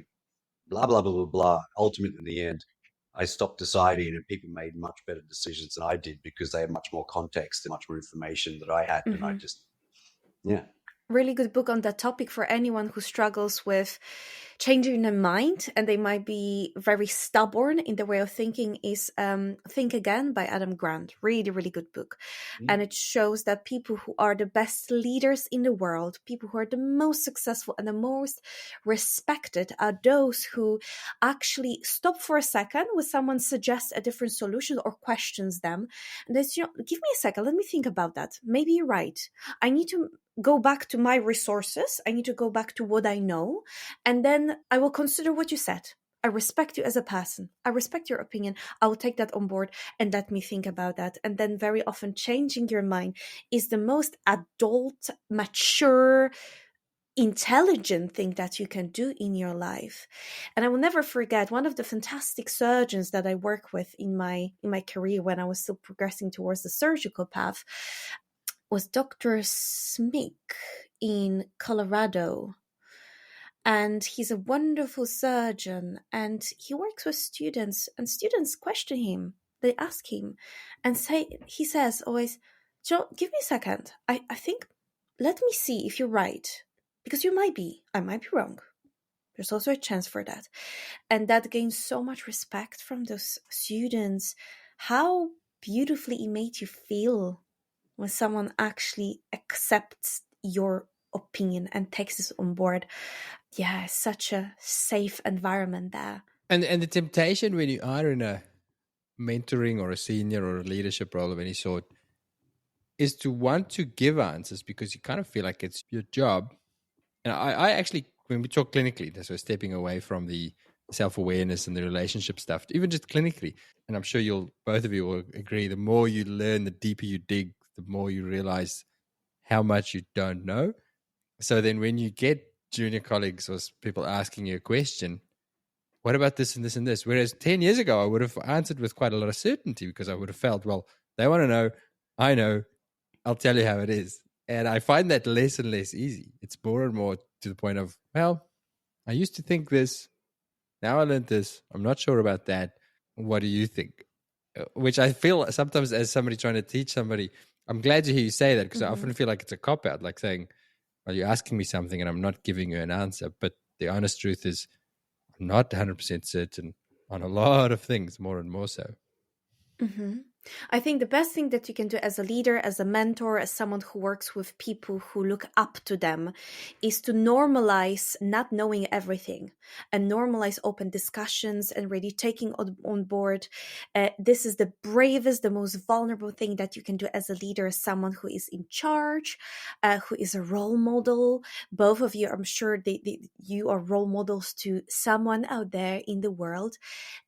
S2: blah, blah, blah, blah, blah. Ultimately, in the end, I stopped deciding, and people made much better decisions than I did because they had much more context and much more information that I had. And I just, yeah.
S3: Really good book on that topic for anyone who struggles with changing their mind and they might be very stubborn in the way of thinking is Think Again by Adam Grant. Really, really good book. And it shows that people who are the best leaders in the world, people who are the most successful and the most respected are those who actually stop for a second when someone suggests a different solution or questions them. And they say, give me a second, let me think about that. Maybe you're right. I need to go back to my resources. I need to go back to what I know. And then I will consider what you said. I respect you as a person. I respect your opinion. I will take that on board and let me think about that. And then very often changing your mind is the most adult, mature, intelligent thing that you can do in your life. And I will never forget one of the fantastic surgeons that I work with in my career when I was still progressing towards the surgical path was Dr. Smick in Colorado. And he's a wonderful surgeon and he works with students and students question him. They ask him and he says always, Joe, give me a second. I think, let me see if you're right. Because you might be. I might be wrong. There's also a chance for that. And that gains so much respect from those students. How beautifully it made you feel when someone actually accepts your opinion and takes this on board. Yeah, such a safe environment there.
S1: And the temptation when you are in a mentoring or a senior or a leadership role of any sort is to want to give answers because you kind of feel like it's your job. And I actually, when we talk clinically, so stepping away from the self-awareness and the relationship stuff, even just clinically, and I'm sure both of you will agree, the more you learn, the deeper you dig, the more you realize how much you don't know. So then when you get junior colleagues or people asking you a question, what about this and this and this? Whereas 10 years ago, I would have answered with quite a lot of certainty because I would have felt, well, they want to know, I know, I'll tell you how it is. And I find that less and less easy. It's more and more to the point of, well, I used to think this. Now I learned this. I'm not sure about that. What do you think? Which I feel sometimes as somebody trying to teach somebody, I'm glad to hear you say that because I often feel like it's a cop-out, like saying, well, you're asking me something and I'm not giving you an answer. But the honest truth is I'm not 100% certain on a lot of things, more and more so.
S3: Mm-hmm. I think the best thing that you can do as a leader, as a mentor, as someone who works with people who look up to them is to normalize not knowing everything and normalize open discussions and really taking on board. This is the bravest, the most vulnerable thing that you can do as a leader, as someone who is in charge, who is a role model. Both of you, I'm sure you are role models to someone out there in the world.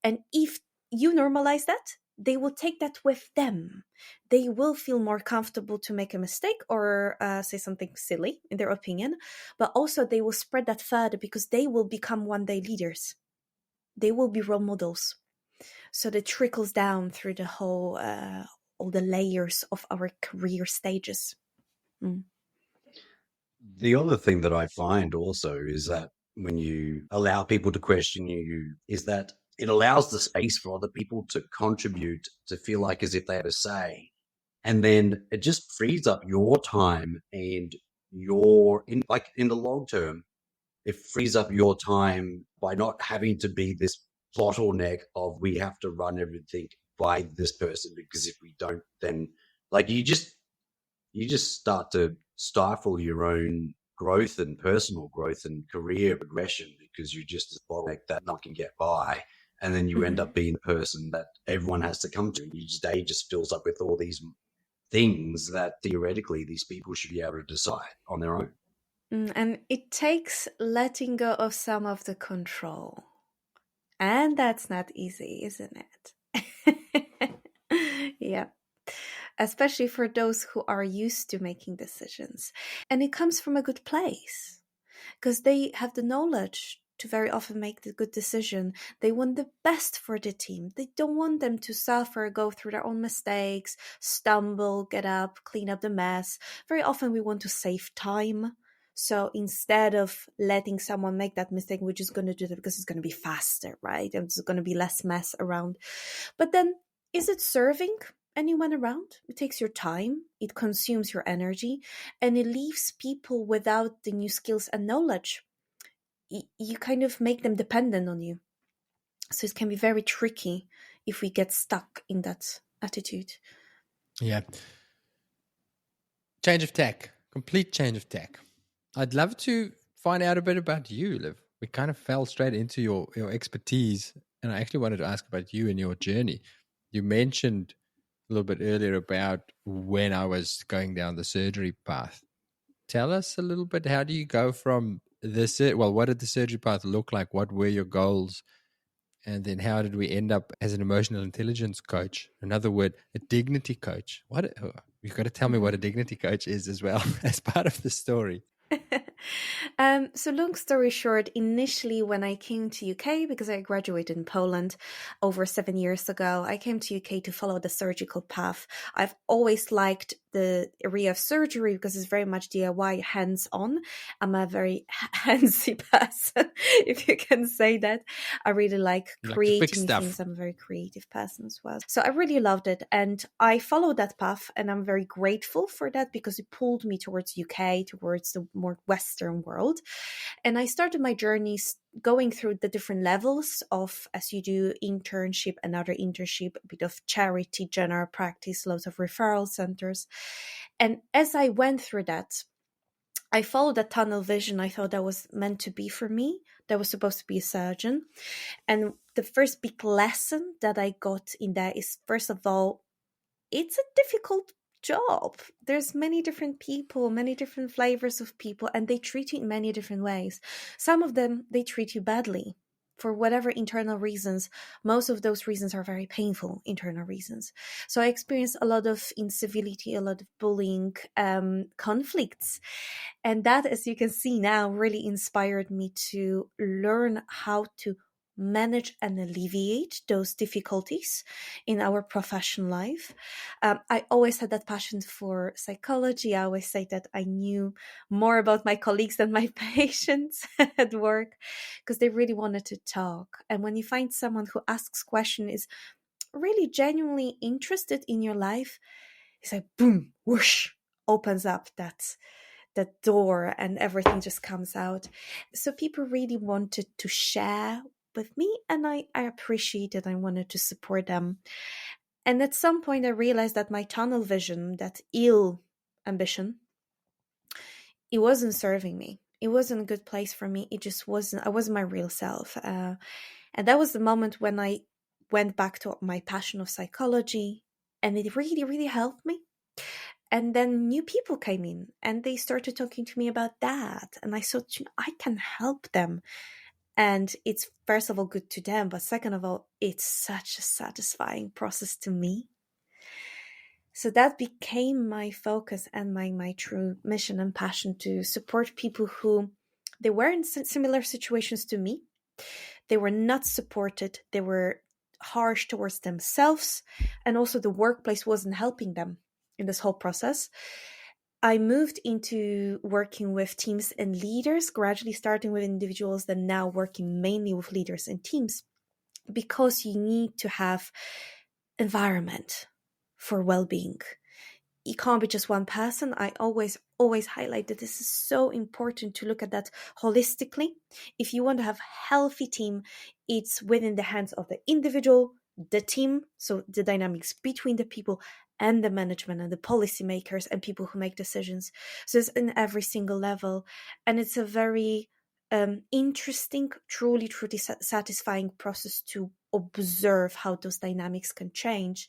S3: And if you normalize that, they will take that with them. They will feel more comfortable to make a mistake or say something silly in their opinion, but also they will spread that further because they will become one day leaders. They will be role models. So that trickles down through the whole, all the layers of our career stages.
S2: The other thing that I find also is that when you allow people to question you, is that it allows the space for other people to contribute, to feel like as if they have a say. And then it just frees up your time and in the long term, it frees up your time by not having to be this bottleneck of we have to run everything by this person, because if we don't, then like you just start to stifle your own growth and personal growth and career progression because you're just this bottleneck that not can get by. And then you end up being the person that everyone has to come to. And day just fills up with all these things that theoretically these people should be able to decide on their own.
S3: And it takes letting go of some of the control. And that's not easy, isn't it? Yeah. Especially for those who are used to making decisions. And it comes from a good place because they have the knowledge to very often make the good decision. They want the best for the team. They don't want them to suffer, go through their own mistakes, stumble, get up, clean up the mess. Very often we want to save time. So instead of letting someone make that mistake, we're just going to do that because it's going to be faster, right? And it's going to be less mess around. But then, is it serving anyone around? It takes your time, it consumes your energy, and it leaves people without the new skills and knowledge. You kind of make them dependent on you. So it can be very tricky if we get stuck in that attitude.
S1: Yeah. Change of tack, complete change of tack. I'd love to find out a bit about you, Liv. We kind of fell straight into your expertise, and I actually wanted to ask about you and your journey. You mentioned a little bit earlier about when I was going down the surgery path. Tell us a little bit, how do you go from this? Well, what did the surgery path look like? What were your goals? And then how did we end up as an emotional intelligence coach? Another word, a dignity coach. You've got to tell me what a dignity coach is as well as part of the story.
S3: So long story short, initially when I came to UK, because I graduated in Poland over 7 years ago, I came to UK to follow the surgical path. I've always liked the area of surgery because it's very much DIY, hands-on. I'm a very handsy person, if you can say that. I really like creating things. I'm a very creative person as well. So I really loved it. And I followed that path, and I'm very grateful for that because it pulled me towards UK, towards the more Western world. And I started my journey going through the different levels of, as you do, internship, another internship, a bit of charity, general practice, loads of referral centers. And as I went through that, I followed that tunnel vision. I thought that was meant to be for me. That was supposed to be a surgeon. And the first big lesson that I got in that is, first of all, it's a difficult job. There's many different people, many different flavors of people, and they treat you in many different ways. Some of them, they treat you badly for whatever internal reasons. Most of those reasons are very painful internal reasons. So I experienced a lot of incivility, a lot of bullying, conflicts. And that, as you can see now, really inspired me to learn how to manage and alleviate those difficulties in our professional life. I always had that passion for psychology. I always say that I knew more about my colleagues than my patients at work because they really wanted to talk. And when you find someone who asks questions, is really genuinely interested in your life, it's like boom, whoosh, opens up that door and everything just comes out. So people really wanted to share with me, and I appreciated. I wanted to support them. And at some point I realized that my tunnel vision, that ill ambition, it wasn't serving me. It wasn't a good place for me. It just wasn't. I wasn't my real self. And that was the moment when I went back to my passion of psychology, and it really, really helped me. And then new people came in and they started talking to me about that. And I thought, I can help them. And it's, first of all, good to them. But second of all, it's such a satisfying process to me. So that became my focus and my true mission and passion, to support people who, they were in similar situations to me. They were not supported. They were harsh towards themselves. And also the workplace wasn't helping them in this whole process. I moved into working with teams and leaders, gradually starting with individuals, then now working mainly with leaders and teams, because you need to have environment for well-being. It can't be just one person. I always highlight that this is so important to look at that holistically. If you want to have a healthy team, it's within the hands of the individual, the team, so the dynamics between the people, and the management and the policymakers and people who make decisions. So it's in every single level. And it's a very interesting, truly satisfying process to observe how those dynamics can change.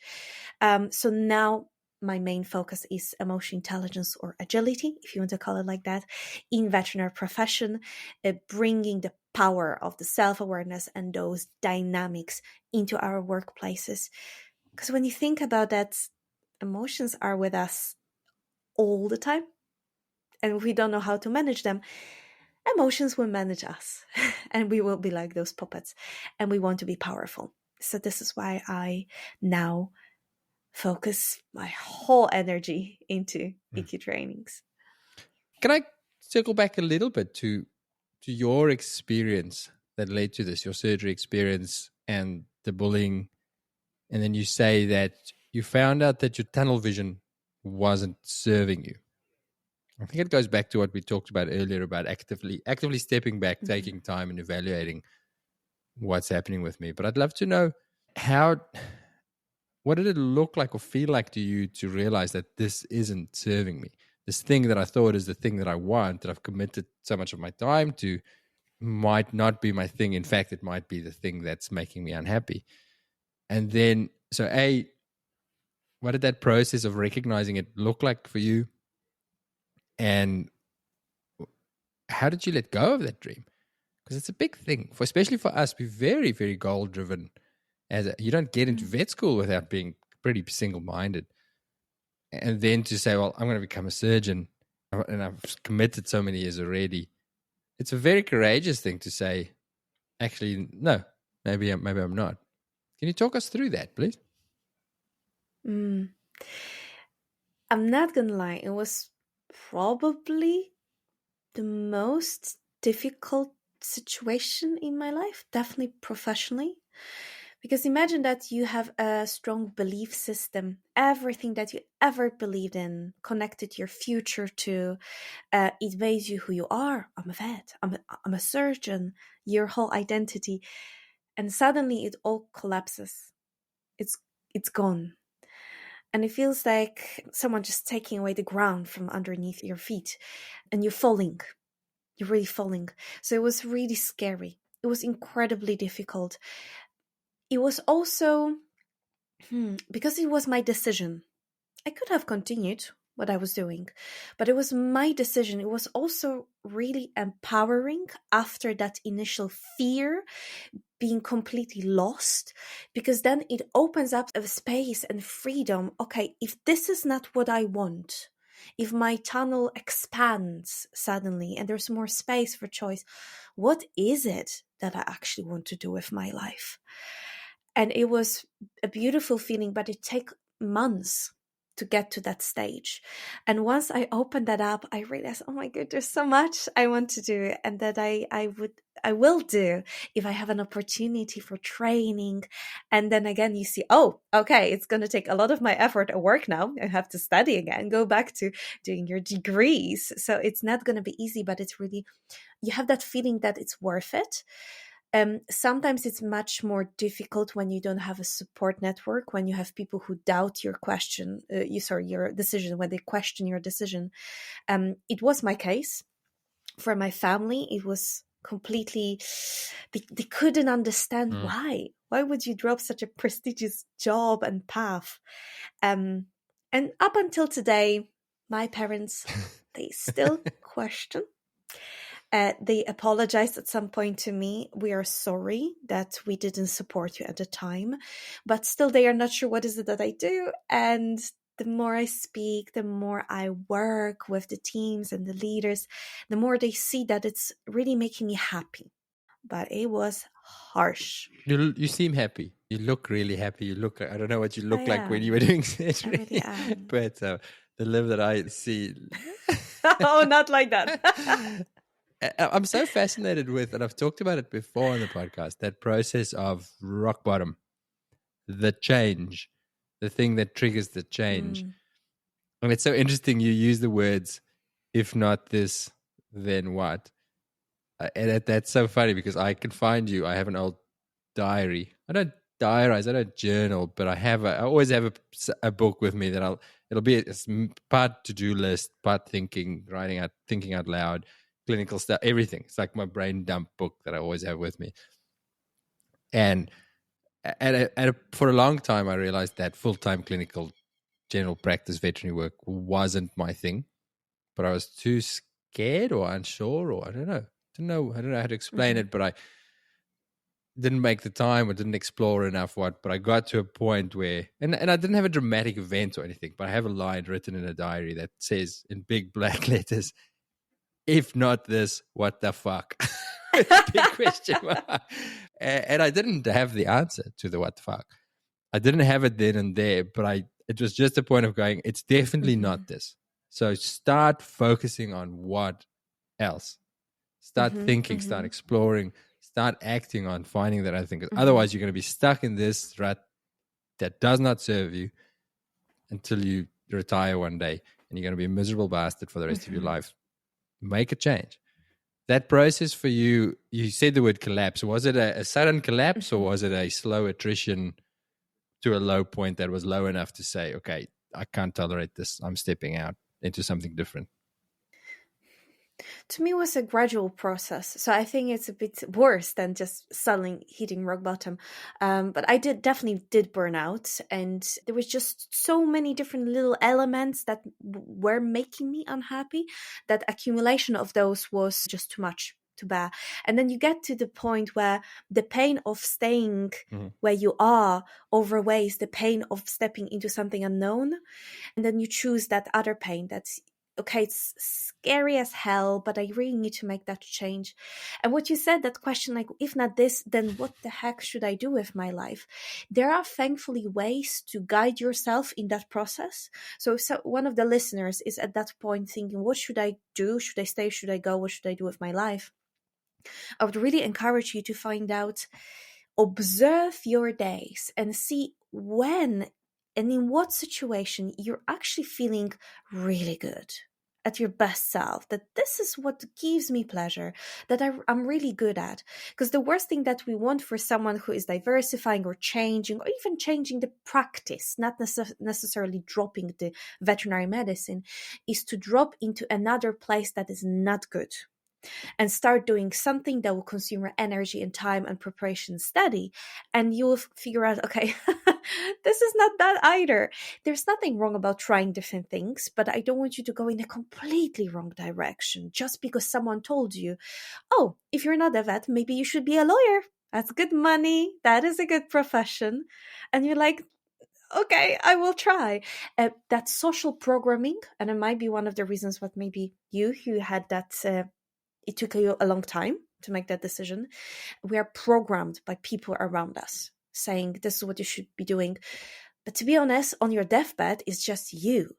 S3: So now my main focus is emotional intelligence, or agility, if you want to call it like that, in veterinary profession, bringing the power of the self-awareness and those dynamics into our workplaces. Because when you think about that, emotions are with us all the time, and if we don't know how to manage them, emotions will manage us and we will be like those puppets, and we want to be powerful. So this is why I now focus my whole energy into EQ trainings.
S1: Can I circle back a little bit to your experience that led to this, your surgery experience and the bullying. And then you say that you found out that your tunnel vision wasn't serving you. I think it goes back to what we talked about earlier about actively stepping back, taking time and evaluating what's happening with me. But I'd love to know what did it look like or feel like to you to realize that this isn't serving me? This thing that I thought is the thing that I want, that I've committed so much of my time to, might not be my thing. In fact, it might be the thing that's making me unhappy. And then, so what did that process of recognizing it look like for you? And how did you let go of that dream? Because it's a big thing, especially for us. We're very, very goal-driven. You don't get into vet school without being pretty single-minded. And then to say, well, I'm going to become a surgeon, and I've committed so many years already. It's a very courageous thing to say, actually, no, maybe I'm not. Can you talk us through that, please?
S3: I'm not going to lie. It was probably the most difficult situation in my life, definitely professionally. Because imagine that you have a strong belief system. Everything that you ever believed in, connected your future to, it made you who you are. I'm a vet. I'm a surgeon. Your whole identity. And suddenly it all collapses. It's gone. And it feels like someone just taking away the ground from underneath your feet. And you're falling. You're really falling. So it was really scary. It was incredibly difficult. It was also, because it was my decision. I could have continued what I was doing, but it was my decision. It was also really empowering after that initial fear, being completely lost, because then it opens up a space and freedom. Okay, if this is not what I want, if my tunnel expands suddenly and there's more space for choice, what is it that I actually want to do with my life? And it was a beautiful feeling, but it took months to get to that stage. And once I opened that up, I realized, oh my God, there's so much I want to do, and that I will do if I have an opportunity for training. And then again, you see, oh, okay, it's going to take a lot of my effort at work now. I have to study again, go back to doing your degrees. So it's not going to be easy, but it's really, you have that feeling that it's worth it. Sometimes it's much more difficult when you don't have a support network, when you have people who doubt your your decision, when they question your decision. It was my case. For my family, it was completely, they couldn't understand why. Why would you drop such a prestigious job and path? And up until today, my parents, they still question. They apologized at some point to me. We are sorry that we didn't support you at the time, but still they are not sure what is it that I do. And the more I speak, the more I work with the teams and the leaders, the more they see that it's really making me happy. But it was harsh.
S1: You seem happy. You look really happy. I don't know what you look like when you were doing surgery.
S3: I really am.
S1: But the Liv that I see.
S3: Oh, not like that.
S1: I'm so fascinated with, and I've talked about it before on the podcast, that process of rock bottom, the change, the thing that triggers the change. And it's so interesting you use the words, if not this, then what? And that's so funny because I can find you. I have an old diary. I don't diarize, I don't journal, but I always have a book with me that it'll be a part to-do list, part thinking out loud, clinical stuff, everything. It's like my brain dump book that I always have with me. And for a long time, I realized that full-time clinical general practice veterinary work wasn't my thing, but I was too scared or unsure, or I don't know how to explain it, but I didn't make the time or didn't explore enough but I got to a point where, and I didn't have a dramatic event or anything, but I have a line written in a diary that says in big black letters, if not this, what the fuck? Big question mark. And I didn't have the answer to the what the fuck. I didn't have it then and there, but it was just a point of going, it's definitely not this. So start focusing on what else. Start thinking, start exploring, start acting on finding that other thing. 'Cause otherwise, you're going to be stuck in this rut that does not serve you until you retire one day, and you're going to be a miserable bastard for the rest of your life. Make a change. That process for you, you said the word collapse. Was it a sudden collapse, or was it a slow attrition to a low point that was low enough to say, okay, I can't tolerate this, I'm stepping out into something different?
S3: To me, it was a gradual process. So I think it's a bit worse than just suddenly hitting rock bottom. But I definitely did burn out. And there was just so many different little elements that were making me unhappy. That accumulation of those was just too much to bear. And then you get to the point where the pain of staying where you are outweighs the pain of stepping into something unknown. And then you choose that other pain that's, okay, it's scary as hell, but I really need to make that change. And what you said, that question, like, if not this, then what the heck should I do with my life? There are thankfully ways to guide yourself in that process. So if one of the listeners is at that point thinking, what should I do? Should I stay? Should I go? What should I do with my life? I would really encourage you to find out, observe your days and see when and in what situation you're actually feeling really good, at your best self, that this is what gives me pleasure, that I'm really good at. Because the worst thing that we want for someone who is diversifying or changing, or even changing the practice, not necessarily dropping the veterinary medicine, is to drop into another place that is not good and start doing something that will consume your energy and time and preparation study. And you'll figure out, okay, this is not that either. There's nothing wrong about trying different things, but I don't want you to go in a completely wrong direction just because someone told you, oh, if you're not a vet, maybe you should be a lawyer. That's good money. That is a good profession. And you're like, okay, I will try. That social programming, and it might be one of the reasons what maybe you had that, it took you a long time to make that decision. We are programmed by people around us saying this is what you should be doing. But to be honest, on your deathbed, it's just you.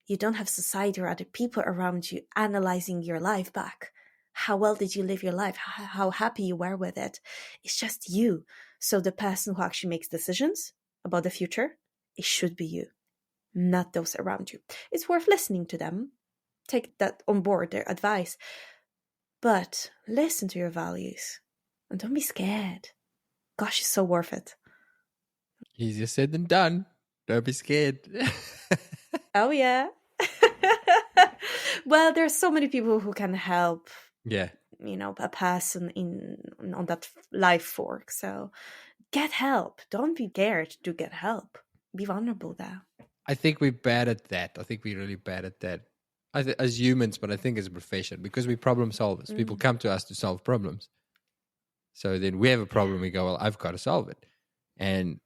S3: You don't have society or other people around you analyzing your life back. How well did you live your life? How happy you were with it? It's just you. So the person who actually makes decisions about the future, it should be you, not those around you. It's worth listening to them. Take that on board, their advice. But listen to your values and don't be scared. Gosh, it's so worth it.
S1: Easier said than done. Don't be scared.
S3: Oh, yeah. Well, there's so many people who can help.
S1: Yeah.
S3: You know, a person on that life fork. So get help. Don't be scared to get help. Be vulnerable there.
S1: I think we're bad at that. I think we're really bad at that. As humans, but I think as a profession, because we're problem solvers. People come to us to solve problems. So then we have a problem, we go, well, I've got to solve it. And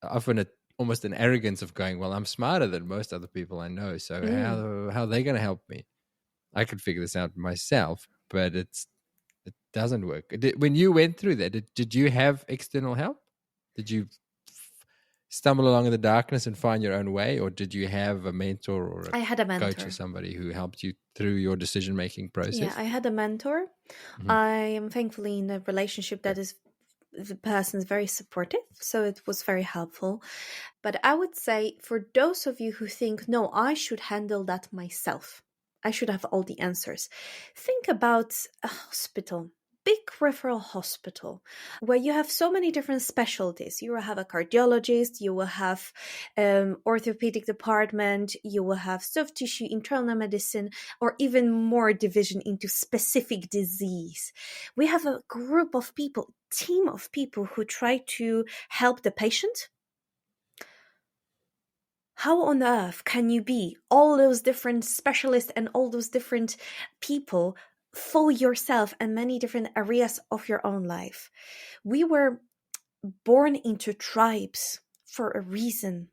S1: often almost an arrogance of going, well, I'm smarter than most other people I know, so how are they going to help me? I could figure this out myself, but it doesn't work. When you went through that, did you have external help? Did you stumble along in the darkness and find your own way, or did you have a mentor or
S3: I had a mentor.
S1: Coach or somebody who helped you through your decision-making process?
S3: Yeah, I had a mentor. I am thankfully in a relationship that is, the person is very supportive, so it was very helpful. But I would say for those of you who think, no, I should handle that myself, I should have all the answers, think about a hospital. Big referral hospital where you have so many different specialties. You will have a cardiologist, you will have orthopedic department, you will have soft tissue, internal medicine, or even more division into specific disease. We have a group of people, team of people who try to help the patient. How on earth can you be all those different specialists and all those different people for yourself and many different areas of your own life? We were born into tribes for a reason,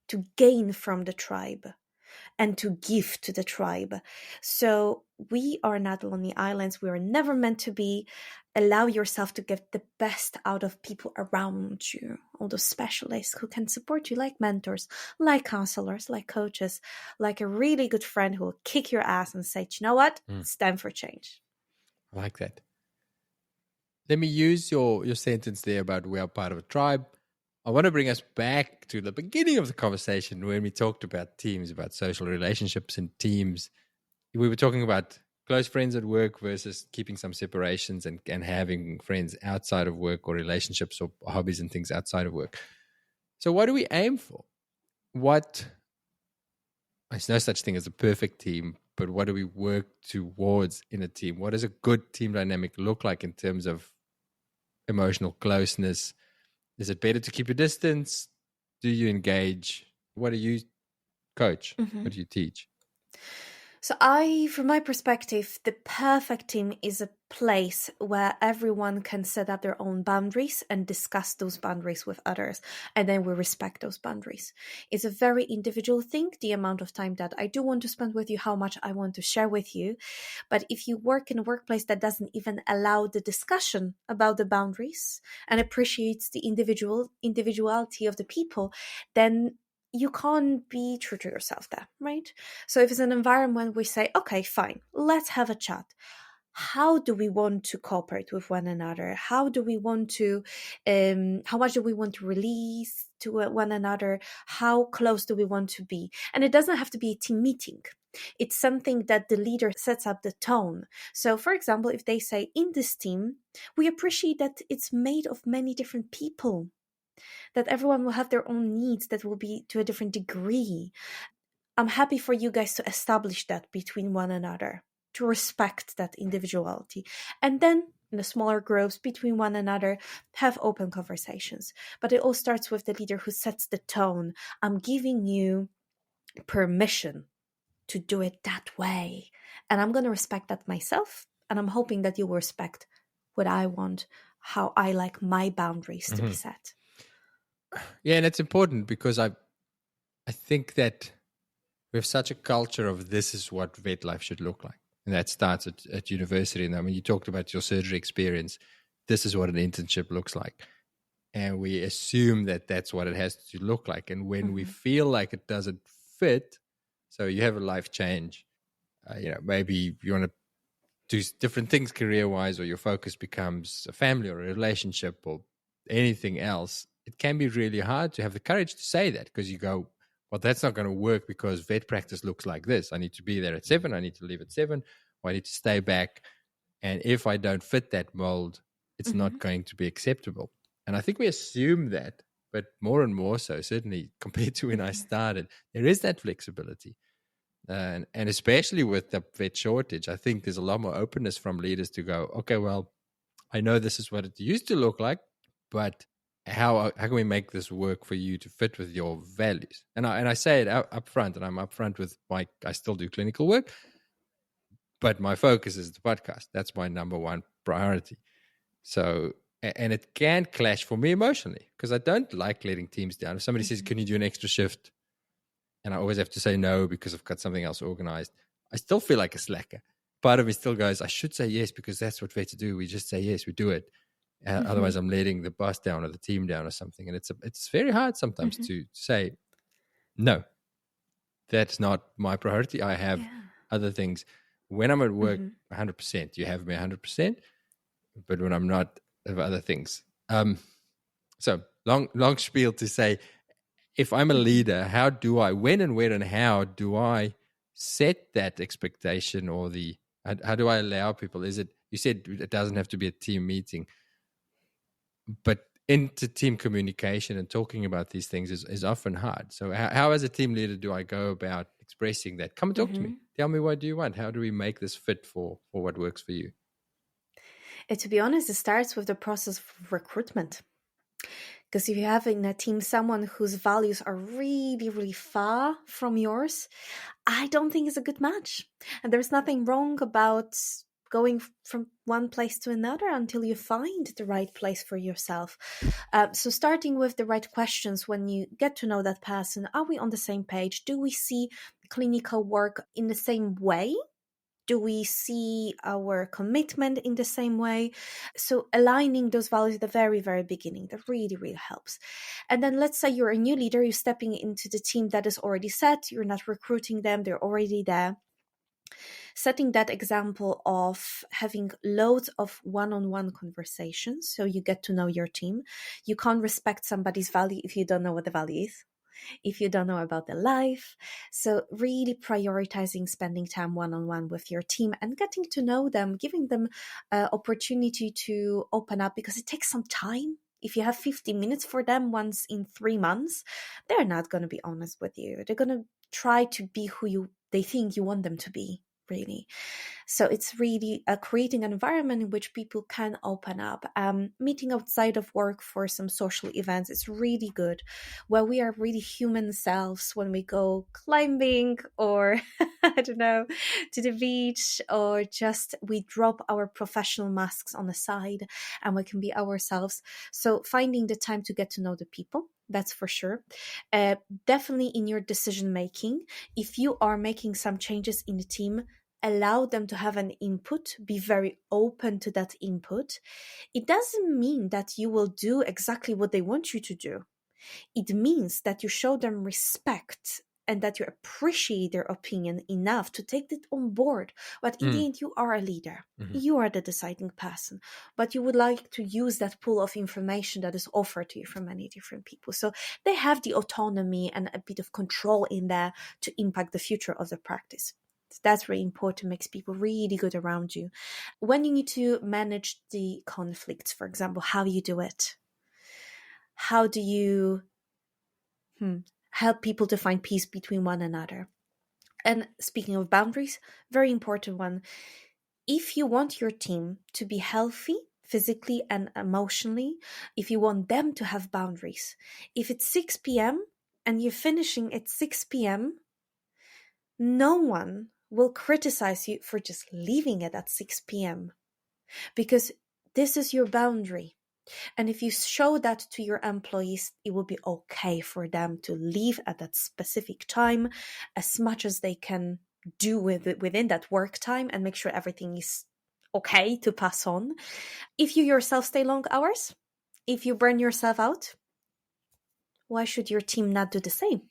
S3: to gain from the tribe. and to give to the tribe. So we are not lonely islands. We are never meant to be. Allow yourself to get the best out of people around you, all those specialists who can support you, like mentors, like counselors, like coaches, like a really good friend who will kick your ass and say, you know what, it's time for change.
S1: I like that. Let me use your sentence there about we are part of a tribe. I want to bring us back to the beginning of the conversation when we talked about teams, about social relationships and teams. We were talking about close friends at work versus keeping some separations and having friends outside of work, or relationships or hobbies and things outside of work. So what do we aim for? There's no such thing as a perfect team, but what do we work towards in a team? What does a good team dynamic look like in terms of emotional closeness? Is it better to keep a distance? Do you engage? What do you coach? What do you teach?
S3: So from my perspective, the perfect team is a place where everyone can set up their own boundaries and discuss those boundaries with others. And then we respect those boundaries. It's a very individual thing, the amount of time that I do want to spend with you, how much I want to share with you. But if you work in a workplace that doesn't even allow the discussion about the boundaries and appreciates the individuality of the people, then you can't be true to yourself there, right? So if it's an environment we say, okay, fine, let's have a chat. How do we want to cooperate with one another? How do we want to, how much do we want to release to one another? How close do we want to be? And it doesn't have to be a team meeting. It's something that the leader sets up the tone. So for example, if they say, in this team, we appreciate that it's made of many different people, that everyone will have their own needs that will be to a different degree. I'm happy for you guys to establish that between one another, to respect that individuality. And then in the smaller groups between one another, have open conversations. But it all starts with the leader who sets the tone. I'm giving you permission to do it that way. And I'm going to respect that myself. And I'm hoping that you will respect what I want, how I like my boundaries to be set.
S1: Yeah, and it's important because I think that we have such a culture of this is what vet life should look like. And that starts at university. And I mean, you talked about your surgery experience. This is what an internship looks like. And we assume that that's what it has to look like. And when we feel like it doesn't fit, so you have a life change, maybe you want to do different things career-wise, or your focus becomes a family or a relationship or anything else, it can be really hard to have the courage to say that, because you go, well, that's not going to work because vet practice looks like this. I need to be there at 7. I need to leave at 7. Or I need to stay back. And if I don't fit that mold, it's not going to be acceptable. And I think we assume that, but more and more so, certainly compared to when I started, there is that flexibility. And especially with the vet shortage, I think there's a lot more openness from leaders to go, okay, well, I know this is what it used to look like, but how can we make this work for you to fit with your values? And I say it up front, and I'm up front with I still do clinical work, but my focus is the podcast. That's my number one priority. So, and it can clash for me emotionally, because I don't like letting teams down. If somebody says, can you do an extra shift? And I always have to say no because I've got something else organized, I still feel like a slacker. Part of me still goes, I should say yes, because that's what vets do. We just say yes, we do it. Otherwise, I'm letting the boss down or the team down or something. And it's very hard sometimes to say, no, that's not my priority. I have other things. When I'm at work, 100%, you have me 100%. But when I'm not, I have other things. So long spiel to say, if I'm a leader, how do I, when and where and how do I set that expectation, or how do I allow people? Is it, you said it doesn't have to be a team meeting, but into team communication and talking about these things is often hard. So how as a team leader do I go about expressing that? Come and talk to me. Tell me, what do you want? How do we make this fit for what works for you?
S3: To be honest, it starts with the process of recruitment. Because if you have in a team someone whose values are really, really far from yours, I don't think it's a good match. And there's nothing wrong about going from one place to another until you find the right place for yourself. So starting with the right questions when you get to know that person. Are we on the same page? Do we see clinical work in the same way? Do we see our commitment in the same way? So aligning those values at the very, very beginning, that really, really helps. And then let's say you're a new leader, you're stepping into the team that is already set, you're not recruiting them, they're already there. Setting that example of having loads of one-on-one conversations so you get to know your team. You can't respect somebody's value if you don't know what the value is, if you don't know about their life. So really prioritizing spending time one-on-one with your team and getting to know them, giving them opportunity to open up, because it takes some time. If you have 50 minutes for them once in 3 months, they're not going to be honest with you. They're going to try to be who they think you want them to be, really. So it's really creating an environment in which people can open up. Meeting outside of work for some social events is really good, where we are really human selves when we go climbing or, I don't know, to the beach, or just we drop our professional masks on the side and we can be ourselves. So finding the time to get to know the people, that's for sure. Definitely in your decision making, if you are making some changes in the team, allow them to have an input, be very open to that input. It doesn't mean that you will do exactly what they want you to do. It means that you show them respect and that you appreciate their opinion enough to take it on board. But in the end, you are a leader. Mm-hmm. You are the deciding person. But you would like to use that pool of information that is offered to you from many different people. So they have the autonomy and a bit of control in there to impact the future of the practice. That's really important, makes people really good around you. When you need to manage the conflicts, for example, how you do it. How do you help people to find peace between one another? And speaking of boundaries, very important one. If you want your team to be healthy, physically and emotionally, if you want them to have boundaries, if it's 6 p.m. and you're finishing at 6 p.m., no one will criticize you for just leaving it at 6 p.m. because this is your boundary. And if you show that to your employees, it will be okay for them to leave at that specific time as much as they can do within that work time and make sure everything is okay to pass on. If you yourself stay long hours, if you burn yourself out, why should your team not do the same?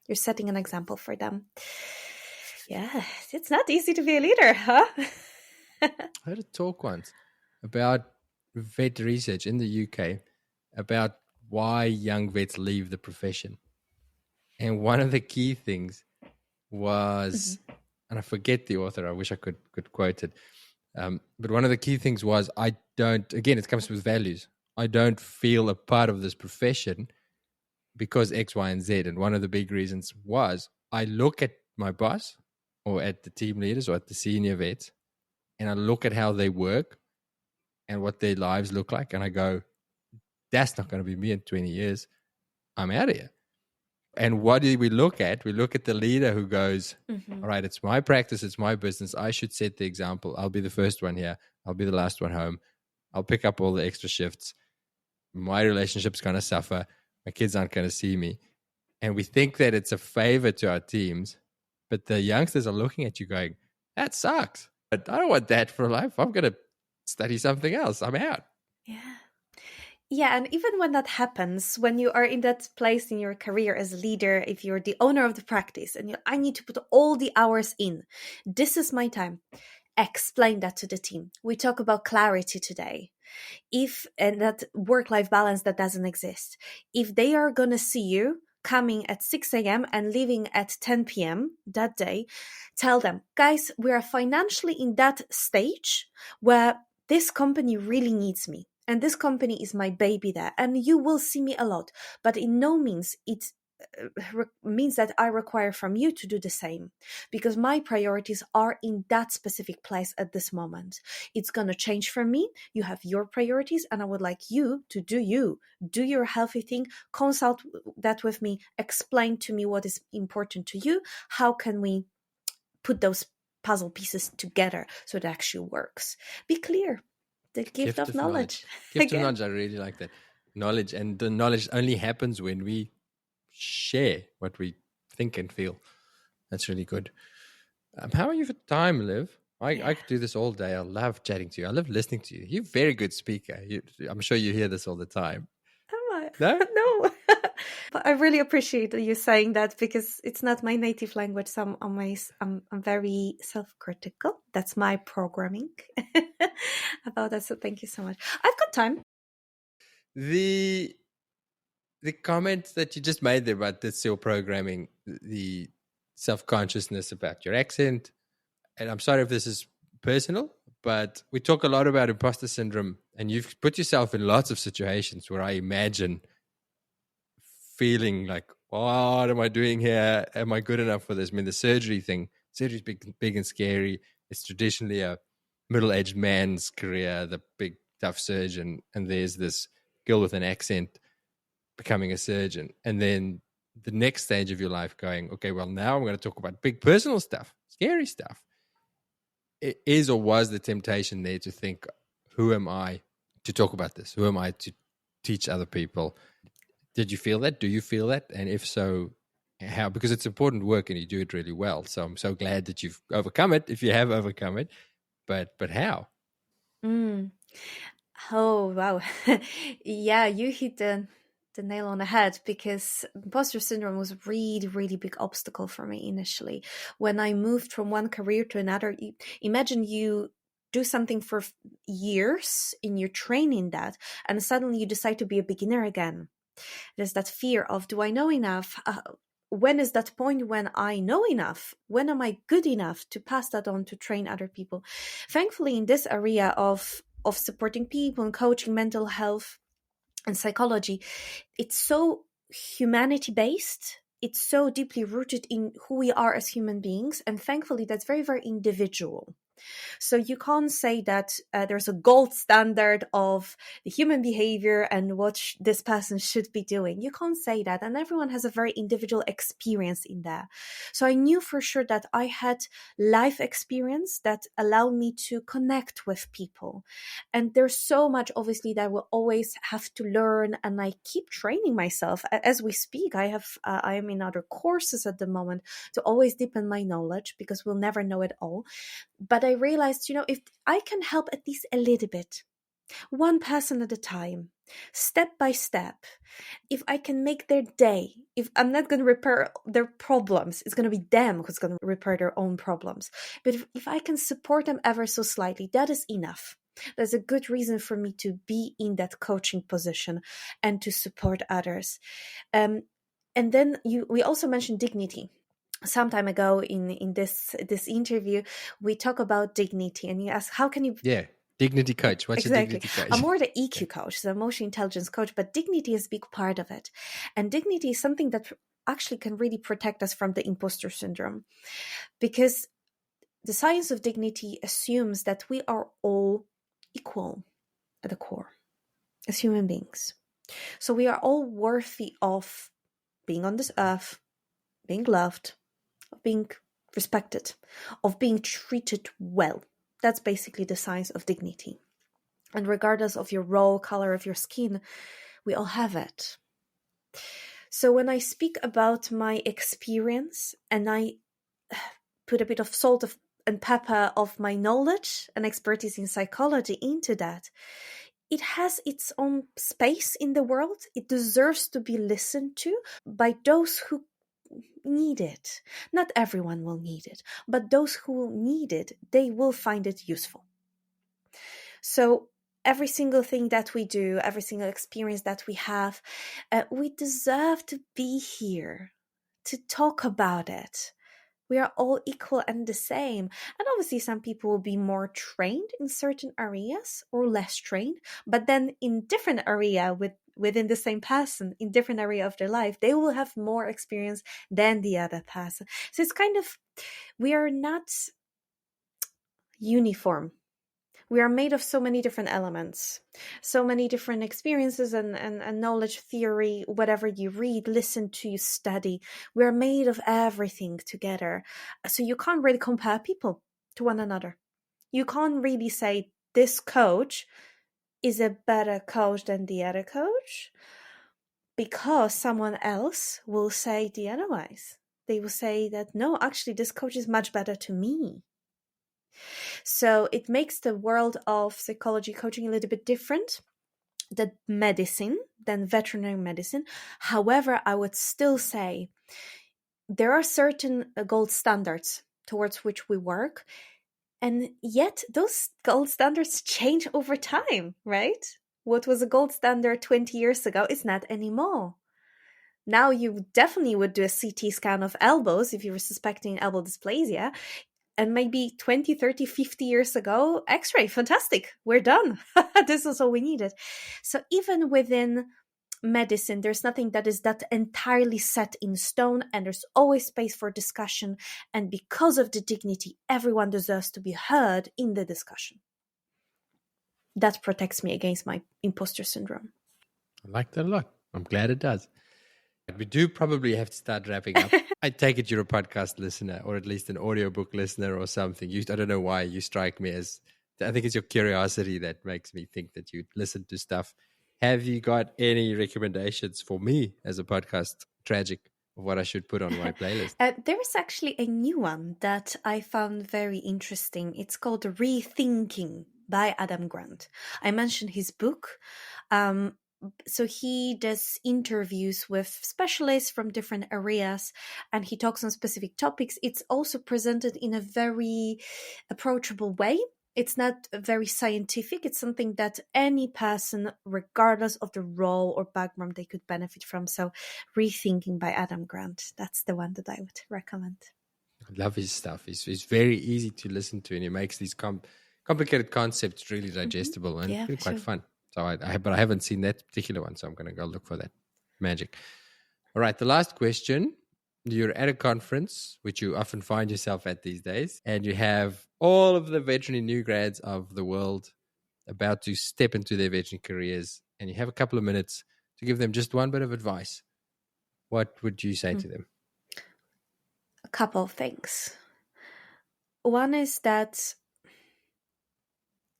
S3: You're setting an example for them. Yeah, it's not easy to be a leader, huh?
S1: I heard a talk once about vet research in the UK about why young vets leave the profession. And one of the key things was, and I forget the author, I wish I could quote it, but one of the key things was, again, it comes with values. I don't feel a part of this profession because X, Y, and Z. And one of the big reasons was, I look at my boss or at the team leaders or at the senior vets, and I look at how they work and what their lives look like, and I go, that's not going to be me in 20 years. I'm out of here. And what do we look at? We look at the leader who goes, all right, it's my practice, it's my business. I should set the example. I'll be the first one here. I'll be the last one home. I'll pick up all the extra shifts. My relationship's going to suffer. My kids aren't going to see me. And we think that it's a favor to our teams, but the youngsters are looking at you going, that sucks. But I don't want that for life. I'm going to study something else. I'm out.
S3: Yeah. Yeah, and even when that happens, when you are in that place in your career as a leader, if you're the owner of the practice and I need to put all the hours in, this is my time. Explain that to the team. We talk about clarity today. And that work-life balance that doesn't exist. If they are going to see you coming at 6 a.m. and leaving at 10 p.m. that day, tell them, guys, we are financially in that stage where this company really needs me. And this company is my baby there. And you will see me a lot. But in no means it means that I require from you to do the same. Because my priorities are in that specific place at this moment. It's going to change for me. You have your priorities. And I would like you to do you. Do your healthy thing. Consult that with me. Explain to me what is important to you. How can we put those puzzle pieces together so it actually works? Be clear. The gift of knowledge.
S1: Gift of knowledge, I really like that. Knowledge, and the knowledge only happens when we share what we think and feel. That's really good. How are you for time, Liv? I could do this all day. I love chatting to you. I love listening to you. You're a very good speaker. I'm sure you hear this all the time.
S3: Am I?
S1: No?
S3: No. But I really appreciate you saying that, because it's not my native language. So I'm very self-critical. That's my programming about that. So thank you so much. I've got time.
S1: The comment that you just made there about this your programming, the self-consciousness about your accent, and I'm sorry if this is personal, but we talk a lot about imposter syndrome, and you've put yourself in lots of situations where I imagine feeling like, what am I doing here? Am I good enough for this? I mean, the surgery is big and scary. It's traditionally a middle-aged man's career, the big tough surgeon, and there's this girl with an accent becoming a surgeon, and then the next stage of your life going, okay, well, now I'm going to talk about big personal stuff, scary stuff. It is or was the temptation there to think, who am I to talk about this? Who am I to teach other people? Did you feel that? Do you feel that? And if so, how? Because it's important work and you do it really well. So I'm so glad that you've overcome it, if you have overcome it. But how?
S3: Oh, wow. Yeah, you hit the nail on the head, because imposter syndrome was a really, really big obstacle for me initially. When I moved from one career to another, imagine you do something for years and you're training that, and suddenly you decide to be a beginner again. There's that fear of, do I know enough? When is that point when I know enough? When am I good enough to pass that on to train other people? Thankfully, in this area of supporting people and coaching mental health and psychology, it's so humanity-based. It's so deeply rooted in who we are as human beings. And thankfully, that's very, very individual. So you can't say that there's a gold standard of the human behavior and what this person should be doing. You can't say that. And everyone has a very individual experience in that. So I knew for sure that I had life experience that allowed me to connect with people. And there's so much, obviously, that I will always have to learn. And I keep training myself as we speak. I am in other courses at the moment to always deepen my knowledge, because we'll never know it all. But I realized, if I can help at least a little bit, one person at a time, step by step, if I can make their day, if I'm not going to repair their problems, it's going to be them who's going to repair their own problems. But if I can support them ever so slightly, that is enough. There's a good reason for me to be in that coaching position and to support others. And then we also mentioned dignity. Some time ago in this interview, we talk about dignity, and you ask, how can you...
S1: Yeah, dignity coach. What's
S3: exactly.
S1: a dignity coach?
S3: I'm more the EQ coach, the emotional intelligence coach, but dignity is a big part of it. And dignity is something that actually can really protect us from the imposter syndrome, because the science of dignity assumes that we are all equal at the core as human beings. So we are all worthy of being on this earth, being loved, of being respected, of being treated well. That's basically the science of dignity. And regardless of your role, color of your skin, we all have it. So when I speak about my experience and I put a bit of salt and pepper of my knowledge and expertise in psychology into that, it has its own space in the world. It deserves to be listened to by those who need it. Not everyone will need it, but those who will need it, they will find it useful. So every single thing that we do, every single experience that we have, we deserve to be here to talk about it. We are all equal and the same. And obviously some people will be more trained in certain areas or less trained, but then in different area within the same person, in different area of their life, they will have more experience than the other person. So it's kind of, we are not uniform. We are made of so many different elements, so many different experiences and knowledge, theory, whatever you read, listen to, study. We are made of everything together. So you can't really compare people to one another. You can't really say this coach is a better coach than the other coach, because someone else will say the otherwise. They will say that, no, actually, this coach is much better to me. So it makes the world of psychology coaching a little bit different than veterinary medicine. However, I would still say there are certain gold standards towards which we work. And yet those gold standards change over time, right? What was a gold standard 20 years ago is not anymore. Now you definitely would do a CT scan of elbows if you were suspecting elbow dysplasia. And maybe 20, 30, 50 years ago, x-ray, fantastic, we're done. This is all we needed. So even within medicine, there's nothing that is that entirely set in stone, and there's always space for discussion. And because of the dignity, everyone deserves to be heard in the discussion. That protects me against my imposter syndrome.
S1: I like that a lot. I'm glad it does. We do probably have to start wrapping up. I take it you're a podcast listener, or at least an audiobook listener or something. I don't know why you strike me as, I think it's your curiosity that makes me think that you listen to stuff. Have you got any recommendations for me as a podcast tragic of what I should put on my playlist?
S3: There is actually a new one that I found very interesting. It's called Rethinking by Adam Grant. I mentioned his book. So he does interviews with specialists from different areas, and he talks on specific topics. It's also presented in a very approachable way. It's not very scientific. It's something that any person, regardless of the role or background, they could benefit from. So Rethinking by Adam Grant, that's the one that I would recommend.
S1: I love his stuff. It's very easy to listen to, and he makes these complicated concepts really digestible and really quite fun. So but I haven't seen that particular one, so I'm going to go look for that. Magic. All right, the last question. You're at a conference, which you often find yourself at these days, and you have all of the veterinary new grads of the world about to step into their veterinary careers, and you have a couple of minutes to give them just one bit of advice. What would you say to them?
S3: A couple of things. One is that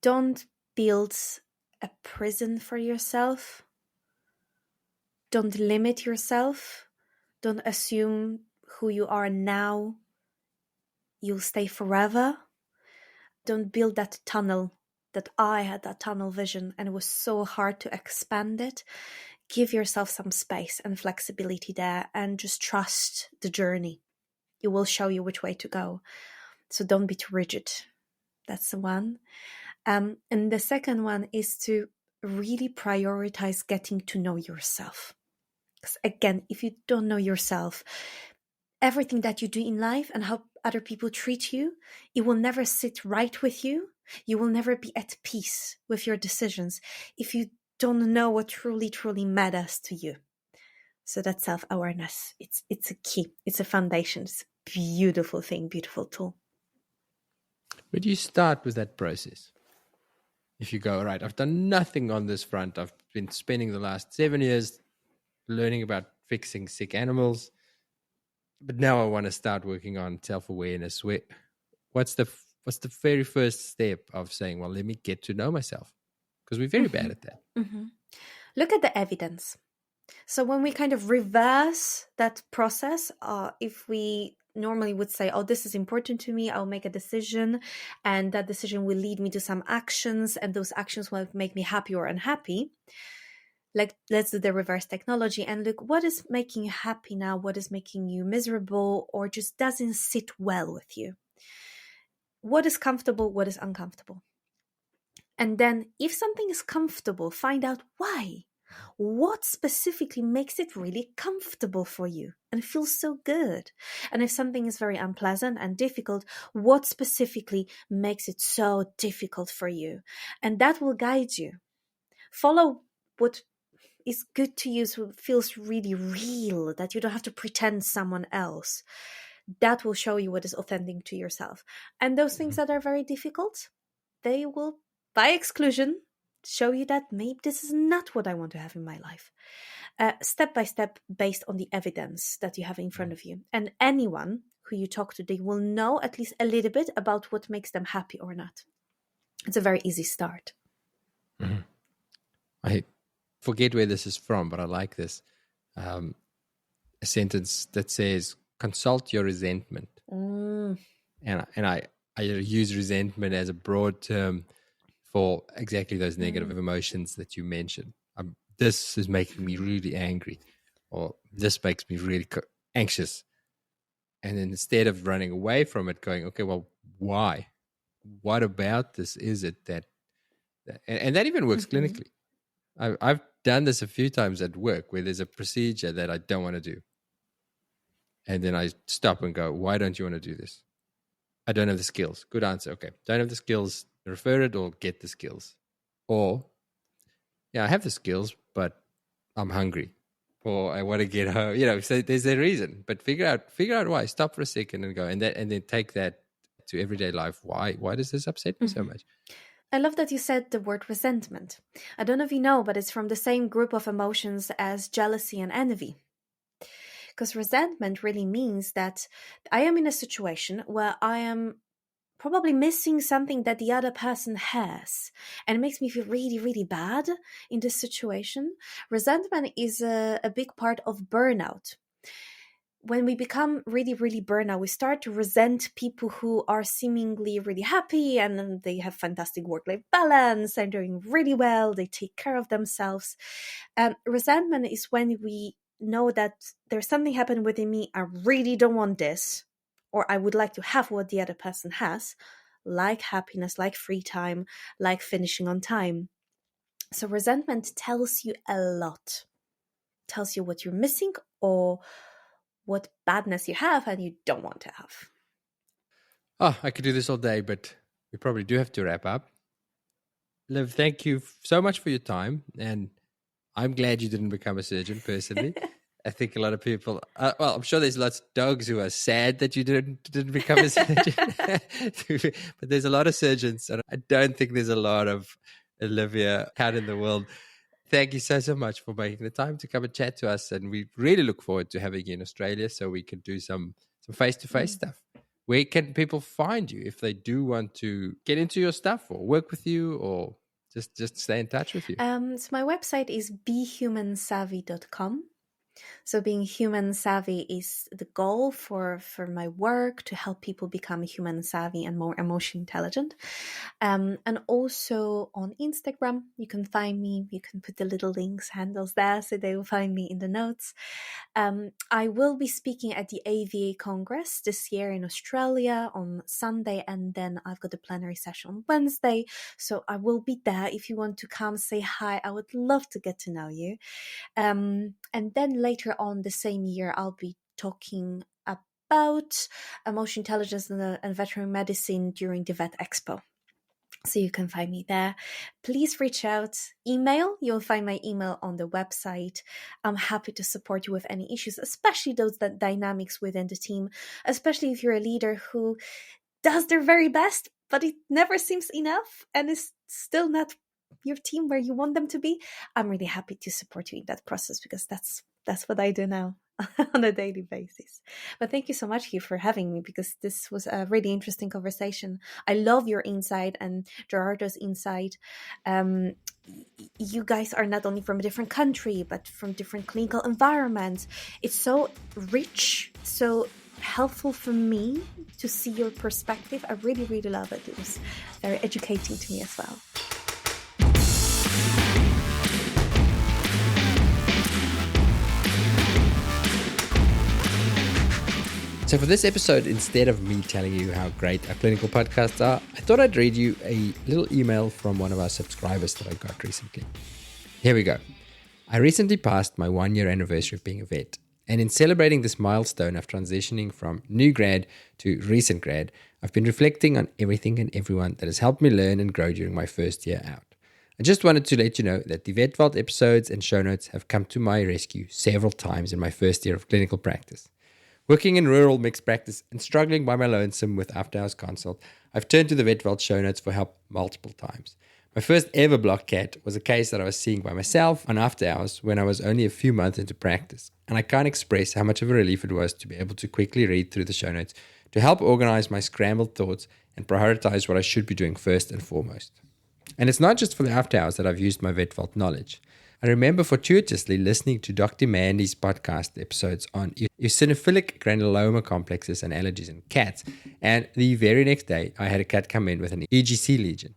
S3: don't build a prison for yourself. Don't limit yourself. Don't assume who you are now, you'll stay forever. Don't build that tunnel. That I had that tunnel vision and it was so hard to expand it. Give yourself some space and flexibility there and just trust the journey. It will show you which way to go. So don't be too rigid. That's the one. And the second one is to really prioritize getting to know yourself. Because again, if you don't know yourself, everything that you do in life and how other people treat you, it will never sit right with you. You will never be at peace with your decisions if you don't know what truly, truly matters to you. So that self-awareness, it's a key. It's a foundation. It's a beautiful thing, beautiful tool.
S1: Where do you start with that process? If you go, all right, I've done nothing on this front. I've been spending the last 7 years learning about fixing sick animals, but now I want to start working on self-awareness. What's the very first step of saying, well, let me get to know myself? Because we're very bad at that.
S3: Mm-hmm. Look at the evidence. So when we kind of reverse that process, if we normally would say, oh, this is important to me, I'll make a decision, and that decision will lead me to some actions, and those actions will make me happy or unhappy. Like, let's do the reverse technology and look, what is making you happy now? What is making you miserable or just doesn't sit well with you? What is comfortable? What is uncomfortable? And then if something is comfortable, find out why. What specifically makes it really comfortable for you and feels so good? And if something is very unpleasant and difficult, what specifically makes it so difficult for you? And that will guide you. Follow what is good to you, so it feels really real, that you don't have to pretend someone else. That will show you what is authentic to yourself. And those things that are very difficult, they will, by exclusion, show you that maybe this is not what I want to have in my life. Step by step, based on the evidence that you have in front of you. And anyone who you talk to, they will know at least a little bit about what makes them happy or not. It's a very easy start.
S1: Mm-hmm. I forget where this is from, but I like this. A sentence that says, consult your resentment. And I use resentment as a broad term for exactly those negative emotions that you mentioned. This is making me really angry, or this makes me really anxious. And then instead of running away from it, going, okay, well, why? What about this is it that and that even works clinically. I've done this a few times at work where there's a procedure that I don't want to do. And then I stop and go, why don't you want to do this? I don't have the skills. Good answer. Okay. Don't have the skills. Refer it or get the skills. Or, yeah, I have the skills, but I'm hungry. Or I want to get home. So there's a reason. But figure out why. Stop for a second and go. And then take that to everyday life. Why does this upset me so much?
S3: I love that you said the word resentment. I don't know if you know, but it's from the same group of emotions as jealousy and envy. Because resentment really means that I am in a situation where I am probably missing something that the other person has, and it makes me feel really, really bad in this situation. Resentment is a big part of burnout. When we become really, really burnout, we start to resent people who are seemingly really happy and they have fantastic work-life balance and doing really well. They take care of themselves. Resentment is when we know that there's something happened within me. I really don't want this, or I would like to have what the other person has, like happiness, like free time, like finishing on time. So resentment tells you a lot. Tells you what you're missing or what badness you have and you don't want to have.
S1: Oh, I could do this all day, but we probably do have to wrap up. Liv, thank you so much for your time. And I'm glad you didn't become a surgeon personally. I think a lot of people, well, I'm sure there's lots of dogs who are sad that you didn't become a surgeon. But there's a lot of surgeons, and I don't think there's a lot of Olivia out in the world. Thank you so much for making the time to come and chat to us. And we really look forward to having you in Australia so we can do some face-to-face stuff. Where can people find you if they do want to get into your stuff or work with you or just stay in touch with you?
S3: So my website is behumansavvy.com. So being human savvy is the goal for my work, to help people become human savvy and more emotionally intelligent. And also on Instagram, you can find me. You can put the little links, handles there, so they will find me in the notes. I will be speaking at the AVA Congress this year in Australia on Sunday, and then I've got a plenary session on Wednesday. So I will be there. If you want to come say hi, I would love to get to know you. And then later on the same year, I'll be talking about emotional intelligence and veterinary medicine during the Vet Expo. So you can find me there. Please reach out, email. You'll find my email on the website. I'm happy to support you with any issues, especially those dynamics within the team, especially if you're a leader who does their very best, but it never seems enough and is still not your team where you want them to be. I'm really happy to support you in that process, because that's what I do now on a daily basis. But thank you so much, Hugh, for having me, because this was a really interesting conversation. I love your insight and Gerardo's insight. You guys are not only from a different country, but from different clinical environments. It's so rich, so helpful for me to see your perspective. I really, really love it. It was very educating to me as well.
S1: So for this episode, instead of me telling you how great our clinical podcasts are, I thought I'd read you a little email from one of our subscribers that I got recently. Here we go. I recently passed my 1-year anniversary of being a vet. And in celebrating this milestone of transitioning from new grad to recent grad, I've been reflecting on everything and everyone that has helped me learn and grow during my first year out. I just wanted to let you know that the Vet Vault episodes and show notes have come to my rescue several times in my first year of clinical practice. Working in rural mixed practice and struggling by my lonesome with after-hours consult, I've turned to the Vet Vault show notes for help multiple times. My first ever block cat was a case that I was seeing by myself on after hours when I was only a few months into practice, and I can't express how much of a relief it was to be able to quickly read through the show notes to help organize my scrambled thoughts and prioritize what I should be doing first and foremost. And it's not just for the after hours that I've used my Vet Vault knowledge. I remember fortuitously listening to Dr. Mandy's podcast episodes on eosinophilic granuloma complexes and allergies in cats, and the very next day I had a cat come in with an EGC lesion.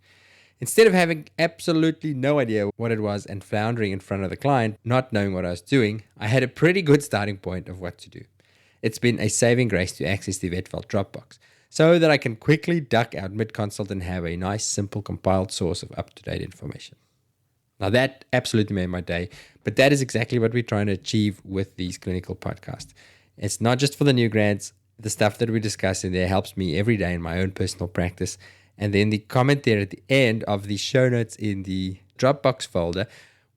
S1: Instead of having absolutely no idea what it was and floundering in front of the client, not knowing what I was doing, I had a pretty good starting point of what to do. It's been a saving grace to access the VetVault Dropbox so that I can quickly duck out mid-consult and have a nice, simple, compiled source of up-to-date information. Now that absolutely made my day, but that is exactly what we're trying to achieve with these clinical podcasts. It's not just for the new grads. The stuff that we discuss in there helps me every day in my own personal practice. And then the comment there at the end of the show notes in the Dropbox folder,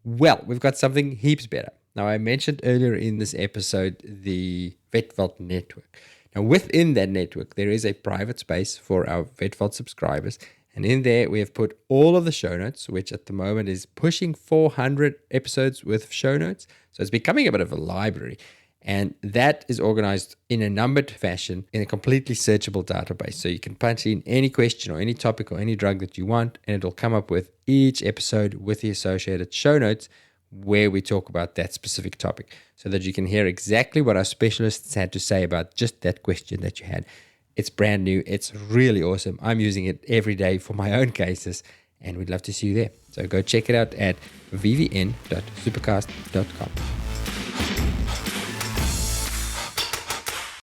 S1: well, we've got something heaps better. Now, I mentioned earlier in this episode the VetVault network. Now, within that network, there is a private space for our VetVault subscribers. And in there, we have put all of the show notes, which at the moment is pushing 400 episodes with show notes. So it's becoming a bit of a library. And that is organized in a numbered fashion in a completely searchable database. So you can punch in any question or any topic or any drug that you want, and it'll come up with each episode with the associated show notes where we talk about that specific topic, so that you can hear exactly what our specialists had to say about just that question that you had. It's brand new. It's really awesome. I'm using it every day for my own cases, and we'd love to see you there. So go check it out at vvn.supercast.com.